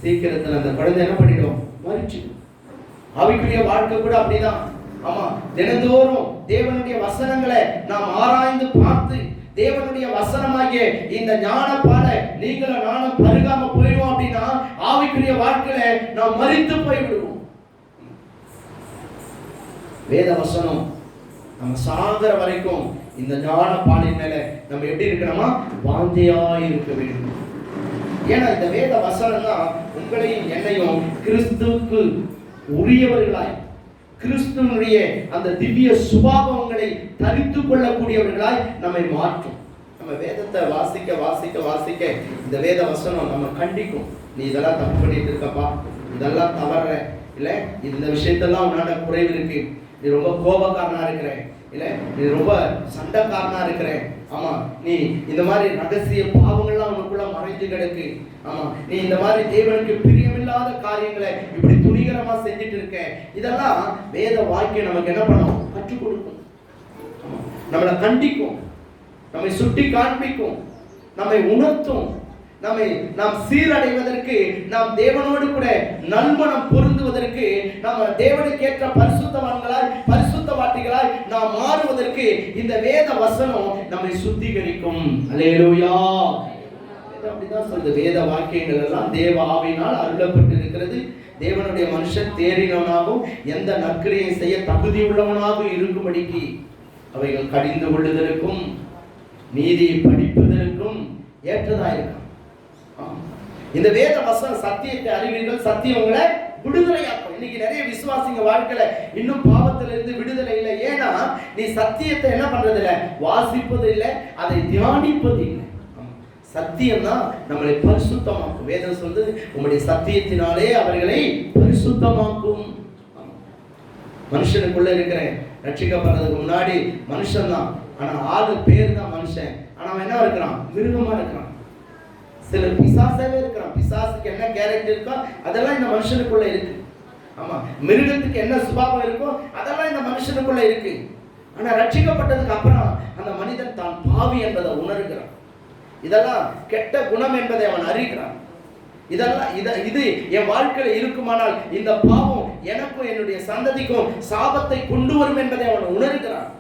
சீக்கிரத்துல அந்த குழந்தை என்ன பண்ணிடும்? மரிச்சு. ஆவிக்குரிய வாழ்க்கை கூட அப்படிதான். ஆமா, தினந்தோறும் தேவனுடைய வசனங்களை நாம் ஆராய்ந்து பார்த்து தேவனுடைய வசனமாகிய இந்த ஞானப்பால நீங்களும் நானும் பருகாம போயிடுவோம் அப்படின்னா ஆவிக்குரிய வாழ்க்கையில நாம் மரித்து போய்விடுவோம். வேத வசனம் நம்ம சாகர வரைக்கும் இந்த ஞானப்பாலின் மேல நம்ம எப்படி இருக்கணுமா? வாஞ்சையாய் இருக்க வேண்டும். ஏன்னா இந்த வேத வசனம் தான் உங்களையும் என்னையும் கிறிஸ்துவுக்கு உரியவர்களாய், கிறிஸ்துவனுடைய அந்த திவ்ய சுபாவங்களை தரித்து கொள்ளக்கூடியவர்களாய் நம்மை மாற்றும். நம்ம வேதத்தை வாசிக்க வாசிக்க வாசிக்க இந்த வேத வசனம் நம்ம கண்டிக்கும். நீ இதெல்லாம் தப்பு பண்ணிட்டு இருக்கப்பா, இதெல்லாம் தவற, இல்ல இந்த விஷயத்தெல்லாம் உன்னால குறைவு இருக்கு, நீ ரொம்ப கோபக்காரனா இருக்கிற, இல்ல நீ ரொம்ப சண்டைக்காரனா இருக்கிற, ஆமா நீ இந்த மாதிரி ரகசிய பாவங்கள்லாம் உனக்குள்ள மறைஞ்சு கிடக்கு, ஆமா நீ இந்த மாதிரி தேவனுக்கு பிரியமில்லாத காரியங்களை இப்படி துணிகரமா செஞ்சுட்டு இருக்க, இதெல்லாம் வேத வாக்கியம் நமக்கு என்ன பண்ணும்? கற்றுக் கொடுக்கும், நம்மளை கண்டிக்கும், நம்மை சுட்டி காண்பிக்கும், நம்மை உணர்த்தும், நாம் சீரடைவதற்கு, நாம் தேவனோடு கூட நல்மனம் பொருந்துவதற்கு, நம்ம தேவனுக்கு ஏற்ற பரிசுத்தவான்களாய் பரிசுத்தவாட்டிகளாய் நாம் மாறுவதற்கு இந்த வேத வசனம் நம்மை சுத்திகரிக்கும். அல்லேலூயா. அப்படிதான் சொல்லுது. வேத வாக்கியங்கள் எல்லாம் தேவ ஆவியினால் அருளப்பட்டு இருக்கிறது. தேவனுடைய மனுஷன் தேறினவனாகவும் எந்த நற்கிரியை செய்ய தகுதி உள்ளவனாக இருக்கும்படிக்கு அவைகள் கடிந்து கொள்ளுதலுக்கும் நீதியை படிப்பதற்கும் ஏற்றதாயிருக்கும். இந்த வேத வசனம் சத்தியத்தை அறிவீர்கள், சத்தியம் உங்களை விடுதலையாக்கும். இன்னைக்கு நிறைய விசுவாசிங்க வாழ்க்கையில இன்னும் பாவத்திலிருந்து விடுதலை இல்லை. ஏன்னா நீ சத்தியத்தை என்ன பண்றது இல்லை? வாசிப்பது இல்லை, அதை தியானிப்பது இல்லை. சத்தியம் தான் நம்மளை பரிசுத்தமாக்கும். வேதம் சொல்றது உங்களுடைய சத்தியத்தினாலே அவர்களை பரிசுத்தமாக்கும். மனுஷனுக்குள்ள இருக்கிற ரட்சிக்கப்படுறதுக்கு முன்னாடி மனுஷன் தான், ஆனா ஆளு பேர் தான் மனுஷன், ஆனா அவன் என்ன இருக்கிறான்? மிருகமா இருக்கிறான். சிலர் பிசாசாவே இருக்கிறான். பிசாசுக்கு என்ன கேரக்டர் இருக்கோ அதெல்லாம் இந்த மனுஷனுக்குள்ள இருக்கு. ஆமா, மிருகத்துக்கு என்ன சுபாவம் இருக்கோ அதெல்லாம் இந்த மனுஷனுக்குள்ள இருக்கு. ஆனா ரட்சிக்கப்பட்டதுக்கு அப்புறம் அந்த மனிதன் தான் பாவி என்பதை உணர்கிறான். இதெல்லாம் கெட்ட குணம் என்பதை அவன் அறிகிறான். இதெல்லாம் இது என் வாழ்க்கையில இருக்குமானால் இந்த பாவம் எனக்கும் என்னுடைய சந்ததிக்கும் சாபத்தை கொண்டு வரும் என்பதை அவன் உணர்கிறான்.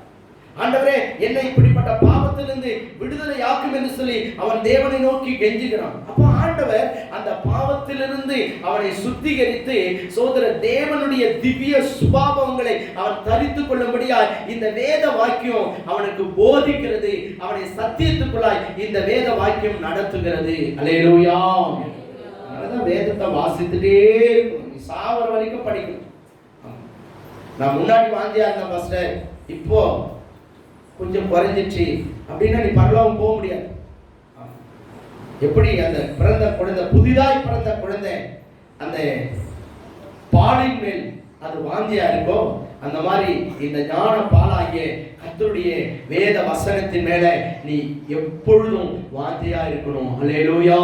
ஆண்டவரே என்னை இப்படிப்பட்ட பாவத்திலிருந்து விடுதலை ஆக்கும் என்று சொல்லி அவன் தேவனை நோக்கி கெஞ்சுகிறான். அப்ப ஆண்டவர் அந்த பாவத்திலிருந்து அவனை சுத்திகரித்து சோதர தேவனுடைய திவ்ய சுபாவங்களை அவன் தரித்து கொள்ளும்படியாய் இந்த வேத வாக்கியம் அவனுக்கு போதிக்கிறது. அவனை சத்தியத்துக்குள்ளாய் இந்த வேத வாக்கியம் நடத்துகிறது. அல்லேலூயா. அதனாலதான் வேதத்தை வாசித்துட்டே இருக்கணும். நீ சாவர வரைக்கும் படிக்கணும். நான் முன்னாடி வாந்தியா இருந்தேன் பாஸ்டர், இப்போ கொஞ்சம் குறைஞ்சிச்சு அப்படின்னா நீ பரலோகம் போக முடியாது. எப்படி அந்த பிறந்த குழந்தை, புதிதாய் பிறந்த குழந்தை அந்த பாலின் மேல் அது வாந்தியா இருக்கோ, அந்த மாதிரி இந்த ஞான பாலாகிய கர்த்தருடைய வேத வசனத்தின் மேல நீ எப்பொழுதும் வாந்தியா இருக்கணும். அல்லேலூயா.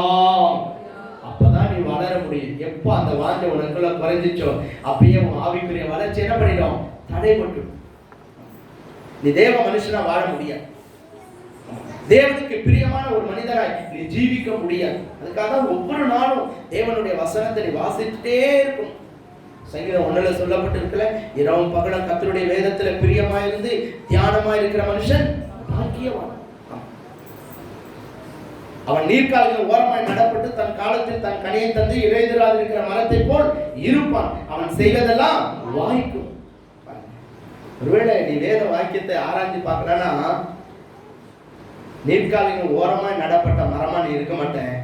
அப்பதான் நீ வளர முடியும். எப்போ அந்த வாந்தி உனக்குள்ள குறைஞ்சிச்சோ அப்பயே ஆவிக்குரிய வளர்ச்சி என்ன பண்ணிடும்? தடைபட்டு நீ தேவ மனுஷனா வாழ முடியாது. தேவனுக்கு பிரியமான ஒரு மனிதராய் நீ ஜீவிக்க முடியாது. அதுக்காக ஒவ்வொரு நாளும் தேவனுடைய வசனத்தை நீ வாசிச்சுட்டே இருக்கும். சங்கீதம் 1 சொல்லப்பட்டிருக்கல, இரவும் பகலும் கர்த்தருடைய வேதத்துல பிரியமாயிருந்து தியானமாய் இருக்கிற மனுஷன் பாக்கியவான். அவன் நீர்க்கால்கள் ஓரமாய் நடப்பட்டு தன் காலத்தில் தன் கனியை தந்து இழைந்திராது இருக்கிற மரத்தை போல் இருப்பான். அவன் செய்வதெல்லாம் வாய்க்கும். ஒருவேளை நீ வேத வாக்கியத்தை ஆராய்ச்சி பார்க்கறனா நீர்க்காலின் ஓரமாய் நடப்பட்ட மரமா நீ இருக்க மாட்டேன்,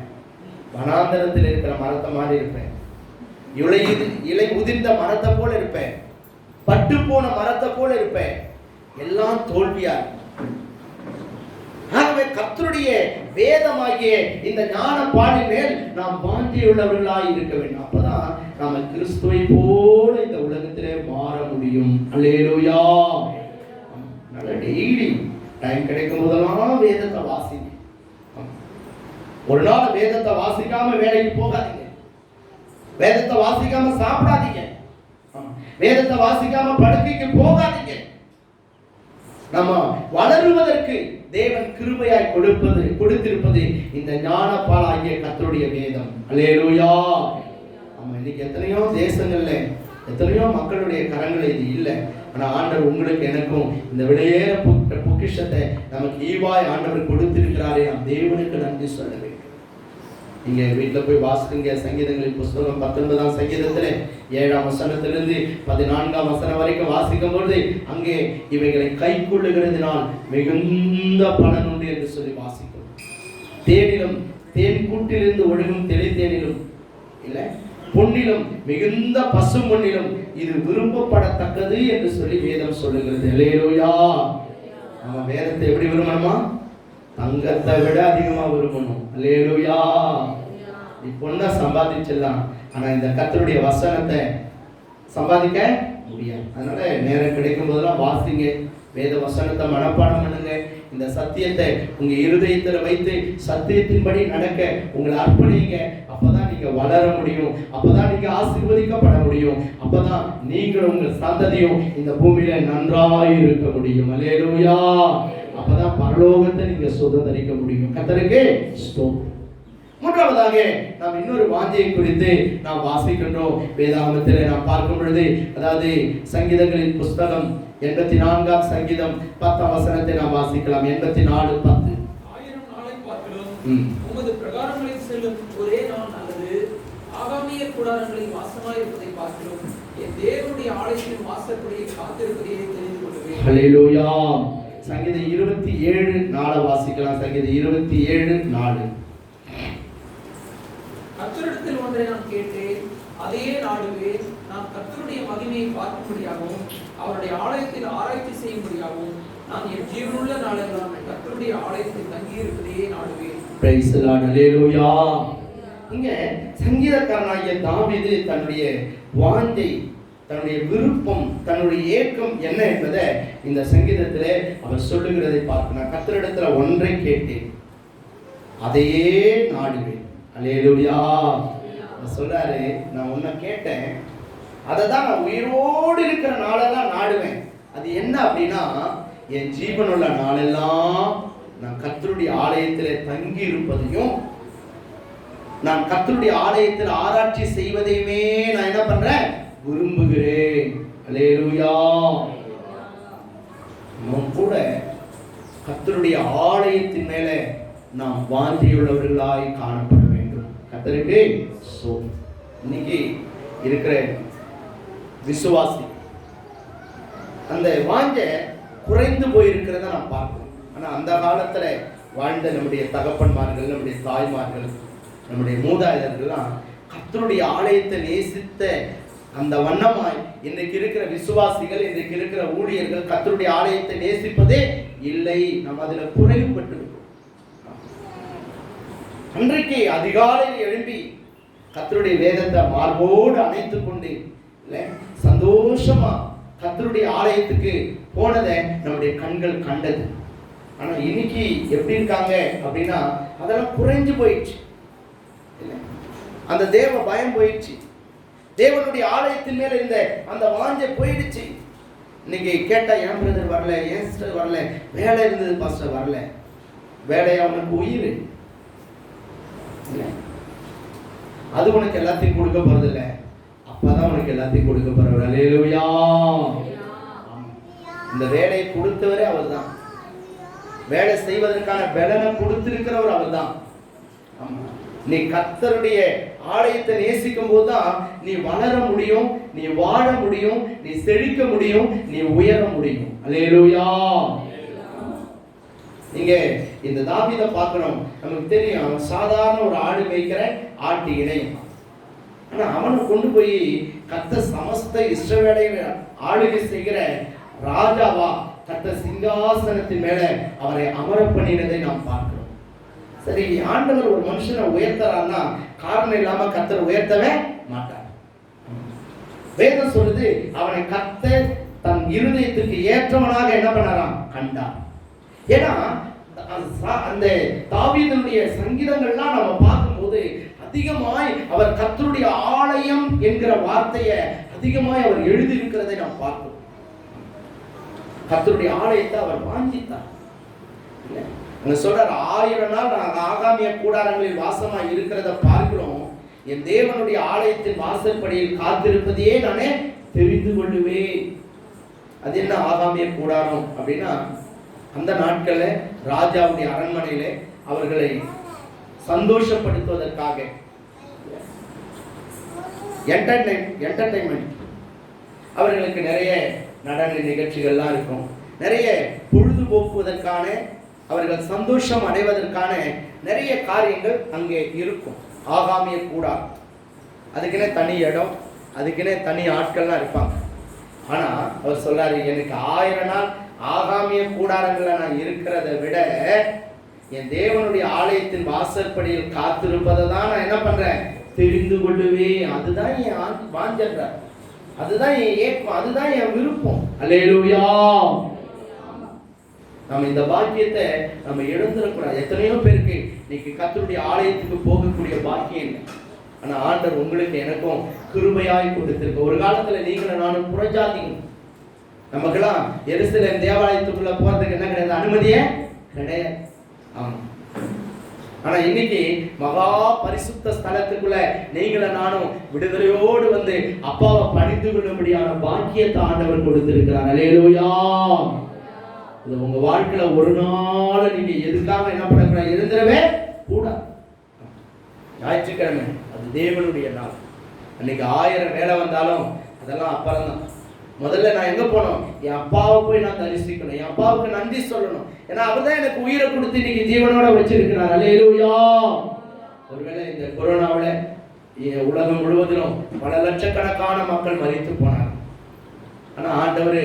வனாந்தரத்தில் இருக்கிற மரத்தை மாதிரி இருப்பேன். இலை உதிர்ந்த மரத்தை போல இருப்பேன், பட்டு போன மரத்தை போல இருப்பேன். எல்லாம் தோல்வியா இருக்கும். ஆகவே கர்த்தருடைய வேதமாகிய இந்த ஞான பாலின் மேல் நாம் வாஞ்சியுள்ளவர்களாய் இருக்க வேண்டும். அப்பதான் நாம கிறிஸ்துவை போல இந்த உலகத்திலே மாற முடியும். அல்லேலூயா. நல்ல டெய்லி டைம் கிடைக்கும் போதெல்லாம் வேதத்தை வாசிங்க. ஒரு நாள் வேதத்தை வாசிக்காம வேலைக்கு போகாதீங்க. வேதத்தை வாசிக்காம சாப்பிடாதீங்க. வேதத்தை வாசிக்காம படுக்கைக்கு போகாதீங்க. நம்ம வளருவதற்கு தேவன் கிருபையாய் கொடுத்திருப்பது இந்த ஞானப்பாலாகிய கர்த்தருடைய வேதம். அல்லேலூயா. ஆமா, இன்னைக்கு எத்தனையோ தேசங்கள்ல எத்தனையோ மக்களுடைய கரங்கள் இது இல்லை. ஆனால் ஆண்டவர் உங்களுக்கு எனக்கும் இந்த விலையேற பொக்கிஷத்தை நமக்கு ஈவாய் ஆண்டவர் கொடுத்திருக்கிறாரே, நாம் தேவனுக்கு நன்றி சொல்ல வேண்டும். நீங்க வீட்டில் போய் வாசிங்க. சங்கீதங்களின் புஸ்தகம் 19ஆம் சங்கீதத்தில் 7ஆம் வசனத்திலிருந்து 14ஆம் வசனம் வரைக்கும் வாசிக்கும் பொழுது அங்கே இவைகளை கைக்கொள்ளுகிறதுனால் மிகுந்த பலன் உண்டு என்று சொல்லி வாசிக்கும். தேனிலும் தேன் கூட்டிலிருந்து ஒழுகும் தெளி தேனிலும் இல்லை பொன்னிலும் மிகுந்த பசு பொன்னிலும் இது விரும்பப்படத்தக்கது என்று சொல்லி வேதம் சொல்லுகிறது. அல்லேலூயா. நம்ம வேதத்தை எப்படி விரும்பணுமா? தங்கத்தை விட அதிகமா விரும்பணும். அல்லேலூயா. நீ பொண்ணை சம்பாதிச்சிடலாம், ஆனா இந்த கர்த்தருடைய வசனத்தை சம்பாதிக்க முடியாது. அதனால நேரம் கிடைக்கும் போதெல்லாம் வாசிங்க, வேத வசனத்தை மனப்பாடம் பண்ணுங்க. இந்த சத்தியத்தை உங்க இருதயத்தில் வைத்து சத்தியத்தின்படி நடக்க உங்களை அர்ப்பணிங்க. அப்பதான் நீங்க வளர முடியும், அப்பதான் நீங்க ஆசீர்வதிக்கப்பட முடியும், அப்பதான் நீங்களும் உங்கள் சந்ததியும் இந்த பூமியில நன்றாய் இருக்க முடியும். அல்லேலூயா. அப்பதான் பரலோகத்தை நீங்க சுதந்திரிக்க முடியும். கர்த்தருக்கு ஸ்தோத்திரம். மூன்றாவதாக நாம் இன்னொரு வாஞ்சையை குறித்து நாம் வாசிக்கின்றோம். வேதாகமத்தில் நாம் பார்க்கும் பொழுது, அதாவது சங்கீதங்களின் புஸ்தகம் 84ஆம் சங்கீதம் 10ஆம் வசனத்தை நாம் வாசிக்கலாம். 84:10. 1000 நாளை பார்க்கிறோம், உமது பிரகாரங்களில் செல்லும் ஒரே நாள் நல்லது. ஆகாமிய கூடாரங்களில் வாசமாய் இருப்பதை பார்க்கிறோம், என் தேவனுடைய ஆலயத்தில் வாசற்படியை காத்திருப்பதையே தெரிந்து கொள்வேன். ஹல்லேலூயா. சங்கீதம் 27:4 வாசிக்கலாம். சங்கீதம் 27:4. கர்த்தரிடத்தில் ஒன்றை நான் கேட்டேன், அதையே நாடுவேன். நான் கர்த்தருடைய மகிமையை பார்க்கும்படியாகவும் அவருடைய ஆலயத்தில் ஆராய்ச்சி செய்யும்படியாகவும் நான் என் ஜீவனுள்ள நாளெல்லாம் கர்த்தருடைய ஆலயத்தில் தங்கியிருப்பதையே நாடுவேன். Praise the Lord. ஹல்லேலூயா. இங்க சங்கீதக்காரனாகிய தாவீது தன்னுடைய வாஞ்சை, தன்னுடைய விருப்பம், தன்னுடைய ஏக்கம் என்ன என்பதை இந்த சங்கீதத்திலே அவர் சொல்லுகிறதை பார்க்கணும். கர்த்தரிடத்துல ஒன்றை கேட்டேன், அதையே நாடுவேன். அல்லேலூயா. சொல்றாரு, நான் உன்னை கேட்டேன், அதை தான் நான் உயிரோடு இருக்கிற நாளெல்லாம் நாடுவேன். அது என்ன அப்படின்னா, என் ஜீவனுள்ள நாளெல்லாம் நான் கர்த்தருடைய ஆலயத்தில் தங்கி இருப்பதையும் நான் கர்த்தருடைய ஆலயத்தில் ஆராய்ச்சி செய்வதையுமே நான் என்ன பண்றேன்? விரும்புகிறேன். அல்லேலூயா. நாம் கூட கர்த்தருடைய ஆலயத்தின் மேல நாம் வாஞ்சையுள்ளவர்களாய் காணப்பட வேண்டும். கர்த்தருக்கு ஸ்தோத்திரம். இன்னைக்கு இருக்கிற விசுவாசி அந்த வாஞ்சை குறைந்து போயிருக்கிறத நாம் பார்க்கிறோம். ஆனா அந்த காலத்துல வாழ்ந்த நம்முடைய தகப்பன்மார்கள், நம்முடைய தாய்மார்கள், நம்முடைய மூதாதையர்கள்லாம் கர்த்தருடைய ஆலயத்தை நேசித்த அந்த வண்ணமாய் இன்றைக்கு இருக்கிற விசுவாசிகள், இன்றைக்கு இருக்கிற ஊழியர்கள் கர்த்தருடைய ஆலயத்தை நேசிப்பதே இல்லை. நாம் அதுல குறைவுபட்டு இருக்கோம். அன்றைக்கு அதிகாலையில் எழும்பி கர்த்தருடைய வேதத்தை மார்போடு அணைத்துக் கொண்டு சந்தோஷமா கர்த்தருடைய ஆலயத்துக்கு போனதை நம்முடைய கண்கள் கண்டது. ஆனா இன்னைக்கு எப்படி இருக்காங்க அப்படின்னா, அதெல்லாம் குறைஞ்சு போயிடுச்சு. அந்த தேவ பயம் போயிடுச்சு, தேவனுடைய ஆலயத்தின் மேல இருந்த அந்த வாஞ்சை போயிடுச்சு. இன்னைக்கு கேட்டா, என் பிரதர் வரல, என் சிஸ்டர் வரல, வேலை இருந்தது பாஸ்டர் வரல. வேலையை அவனுக்கு உயிர், அது உனக்கு எல்லாத்தையும் கொடுக்க போறது இல்லை, அப்பதான் உனக்கு எல்லாத்தையும் கொடுக்க போறவர். அல்லேலூயா. இந்த வேலையை கொடுத்தவரே அவர் தான், வேலை செய்வதற்கான பலனை கொடுத்திருக்கிறவர் அவர் தான். நீ கர்த்தருடைய ஆலயத்தை நேசிக்கும் போதுதான் நீ வளர முடியும், நீ வாழ முடியும், நீ செழிக்க முடியும், நீ உயர முடியும். அல்லேலூயா. நீங்க இந்த தாவீதை பார்க்கணும். நமக்கு தெரியும், அவன் சாதாரண ஒரு ஆடு மேய்க்கிற ஆட்டு இணையம். ஆனா அவனை கொண்டு போய் கர்த்தர் சமஸ்த இஸ்ரவேலை ஆளுகை செய்கிற ராஜாவா கர்த்தர் சிங்காசனத்தின் மேல அவரை அமர பண்ணினதை நாம் பார்க்கிறோம். சரி, ஆண்டவர் ஒரு மனுஷனை உயர்த்தறான்னா காரணம் இல்லாம கர்த்தர் உயர்த்தவே மாட்டார். வேதம் சொல்லுது, அவனை கர்த்தர் தன் இருதயத்துக்கு ஏற்றவனாக என்ன பண்ணாராம்? கண்டார். ஏன்னா அந்த தாவீதுடைய சங்கீதங்கள்லாம் நம்ம பார்க்கும்போது அதிகமாய் அவர் கர்த்தருடைய ஆலயம் என்கிற வார்த்தையை அதிகமாய் அவர் எழுதி இருக்கிறதை நாம் பார்க்கிறோம். கர்த்தருடைய ஆலயத்தை அவர் வாஞ்சித்தார். சொல்றார், 1000 நாள் நாங்கள் ஆகாமிய கூடாரங்களில் வாசமாய் இருக்கிறத பார்க்கிறோம், என் தேவனுடைய ஆலயத்தின் வாசற்படியில் காத்திருப்பதையே நானே தெரிந்து கொள்ளுவேன். அது என்ன ஆகாமிய கூடாரம் அப்படின்னா, அந்த நாட்கள்ல ராஜாவுடைய அரண்மனையில அவர்களை சந்தோஷப்படுத்துவதற்காக என்டர்டைன்மெண்ட், அவர்களுக்கு நிறைய நடன நிகழ்ச்சிகள்லாம் இருக்கும். நிறைய பொழுதுபோக்குவதற்கான, அவர்கள் சந்தோஷம் அடைவதற்கான நிறைய காரியங்கள் அங்கே இருக்கும். ஆகாமிய கூடாரம், அதுக்குன்னே தனி இடம், அதுக்குன்னே தனி ஆட்கள்லாம் இருப்பாங்க. ஆனா அவர் சொல்றாரு, எனக்கு 1000 நாள் ஆகாமிய கூடாரங்கள்ல நான் இருக்கிறத விட என் தேவனுடைய ஆலயத்தின் வாசற்படியில் காத்திருப்பதை தான் நான் என்ன பண்றேன், தெரிந்து கொள்ளுவேன். அதுதான் என் வாஞ்சல்ற, அதுதான் என் ஏக்கம், அதுதான் என் விருப்பம். அல்லேலூயா. நம்ம இந்த பாக்கியத்தை நம்ம இழந்துடக்கூடாது. எத்தனையோ பேருக்கு இன்னைக்கு கர்த்தருடைய ஆலயத்துக்கு போகக்கூடிய பாக்கியம் இல்லை. ஆனா ஆண்டவர் உங்களுக்கு எனக்கும் கிருபையாய் கொடுத்திருக்கு. ஒரு காலத்துல நீங்களும் நானும் புறஜாதிகள், நமக்கெல்லாம் எருசலேம் தேவாலயத்துக்குள்ள போறதுக்கு என்ன கிடையாது, அனுமதியே கிடையாது. ஆமா. ஆனா இன்னைக்கு மகா பரிசுத்த ஸ்தலத்துக்குள்ள நீங்களும் நானும் விடுதலையோடு வந்து அப்பாவை பணிந்து கொள்ளும்படியான பாக்கியத்தை ஆண்டவர் கொடுத்திருக்கிறார். அல்லேலூயா. இது உங்க வாழ்க்கையில ஒரு நாள் நீங்க எதுக்காக என்ன பண்ணக்கூடாது, இருந்துடவே கூடாது. ஞாயிற்றுக்கிழமை அது தேவனுடைய நாள். அன்னைக்கு 1000 வேலை வந்தாலும் அதெல்லாம் அப்புறம் தான். முதல்ல நான் எங்க போனோம், என் அப்பாவை போய் நான் தரிசிக்கணும், என் அப்பாவுக்கு நன்றி சொல்லணும். ஏன்னா அவர் தான் எனக்கு உயிரை கொடுத்து இன்னைக்கு ஜீவனோட வச்சிருக்கிறார். அல்லேலூயா. ஒருவேளை இந்த கொரோனாவில் உலகம் முழுவதிலும் பல லட்சக்கணக்கான மக்கள் மரித்து போனார். ஆனா ஆண்டவர்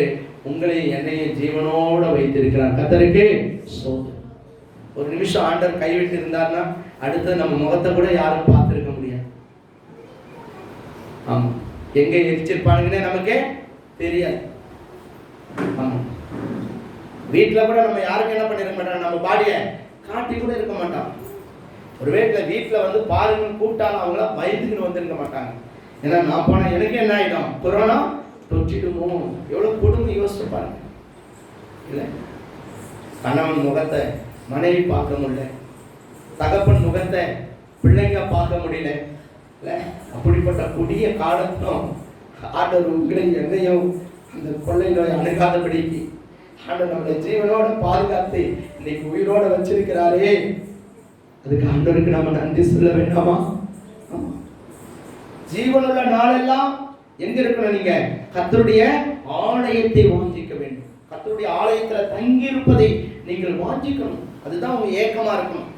உங்களையும் என்னையும் ஜீவனோட வைத்திருக்கிறார். கர்த்தருக்கு ஸ்தோத்திரம். ஒரு நிமிஷம் ஆண்டவர் கைவிட்டு இருந்தார்னா அடுத்து நம்ம முகத்தை கூட யாரும் பார்த்திருக்க முடியாது. ஆமா, எங்க எரிச்சிருப்பானுங்கன்னே நமக்கே தெரியாது. ஆமா, வீட்டுல கூட நம்ம யாருக்கும் என்ன பண்ணிருக்க மாட்டோம், நம்ம பாடிய காட்டி கூட இருக்க மாட்டோம். ஒரு வீட்டுல வந்து பாருங்கன்னு கூப்பிட்டாலும் அவங்கள பயந்துக்கிட்டு வந்திருக்க மாட்டாங்க. ஏன்னா நான் போனா எனக்கு என்ன ஆயிடும், கொரோனா தொற்றிடுமோ. எவ்வளவு கொடுமை யோசிச்சு பாருங்க. இல்ல, கணவன் முகத்தை மனைவி பார்க்க முடியல, தகப்பன் முகத்தை பிள்ளைங்க பார்க்க முடியல. இல்ல, அப்படிப்பட்ட கொடிய காலத்தும் ஆண்டவர் உங்களை என்னையும் இந்த கொள்ளை நோய் அணுகாதபடிக்கு ஆண்டவர் நம்மளை ஜீவனோட பாதுகாத்து இன்னைக்கு உயிரோட வச்சிருக்கிறாரே, அதுக்கு ஆண்டவருக்கு நம்ம நன்றி சொல்ல வேண்டாமா? ஜீவனுள்ள நாளெல்லாம் எங்க இருக்கணும், நீங்க கர்த்தருடைய ஆலயத்தை வாஞ்சிக்க வேண்டும். கர்த்தருடைய ஆலயத்துல தங்கி இருப்பதை நீங்கள் வாஞ்சிக்கணும். அதுதான் உங்க ஏக்கமா இருக்கணும்.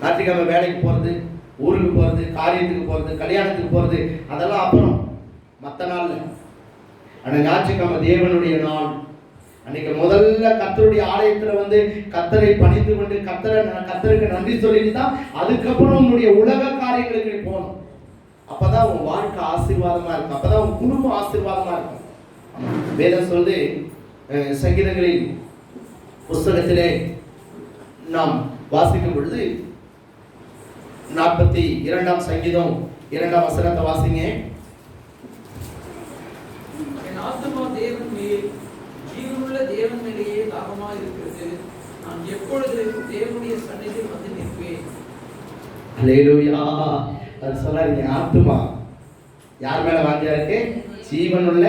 ஞாயிற்றுக்கிழமை வேலைக்கு போறது, ஊருக்கு போறது, காரியத்துக்கு போறது, கல்யாணத்துக்கு போறது, அதெல்லாம் அப்புறம் மற்ற நாள்ல. ஆனா ஞாயிற்றுக்கிழமை தேவனுடைய நாள். அன்னைக்கு முதல்ல கர்த்தருடைய ஆலயத்துல வந்து கர்த்தரை பணிந்து கொண்டு கர்த்தருக்கு நன்றி சொல்லிட்டு தான் அதுக்கப்புறம் உன்னுடைய உலக காரியங்களுக்கு நீ போகணும். அப்பதான் உன் வாழ்க்கை ஆசீர்வாதமா இருக்கும், அப்பதான் உன் குடும்பம் ஆசீர்வாதமா இருக்கும். வேதம் சொல்லுது, சங்கீதங்களின் புஸ்தகத்திலே நாம் வாசிக்கும் பொழுது 42ஆம் சங்கீதம் 2ஆம் வசனத்தை வாசிங்க. என் ஆத்துமா தேவன் மேல், ஜீவனுள்ள தேவன் மேலேயே தாகமாக இருக்கிறது. நான் எப்பொழுது தேவனுடைய சந்நிதியில் வந்து நிற்பேன். அல்லேலூயா. அது சொல்லாதீங்க, ஆத்துமா யார் மேல வாந்தியா இருக்கு? ஜீவனுள்ள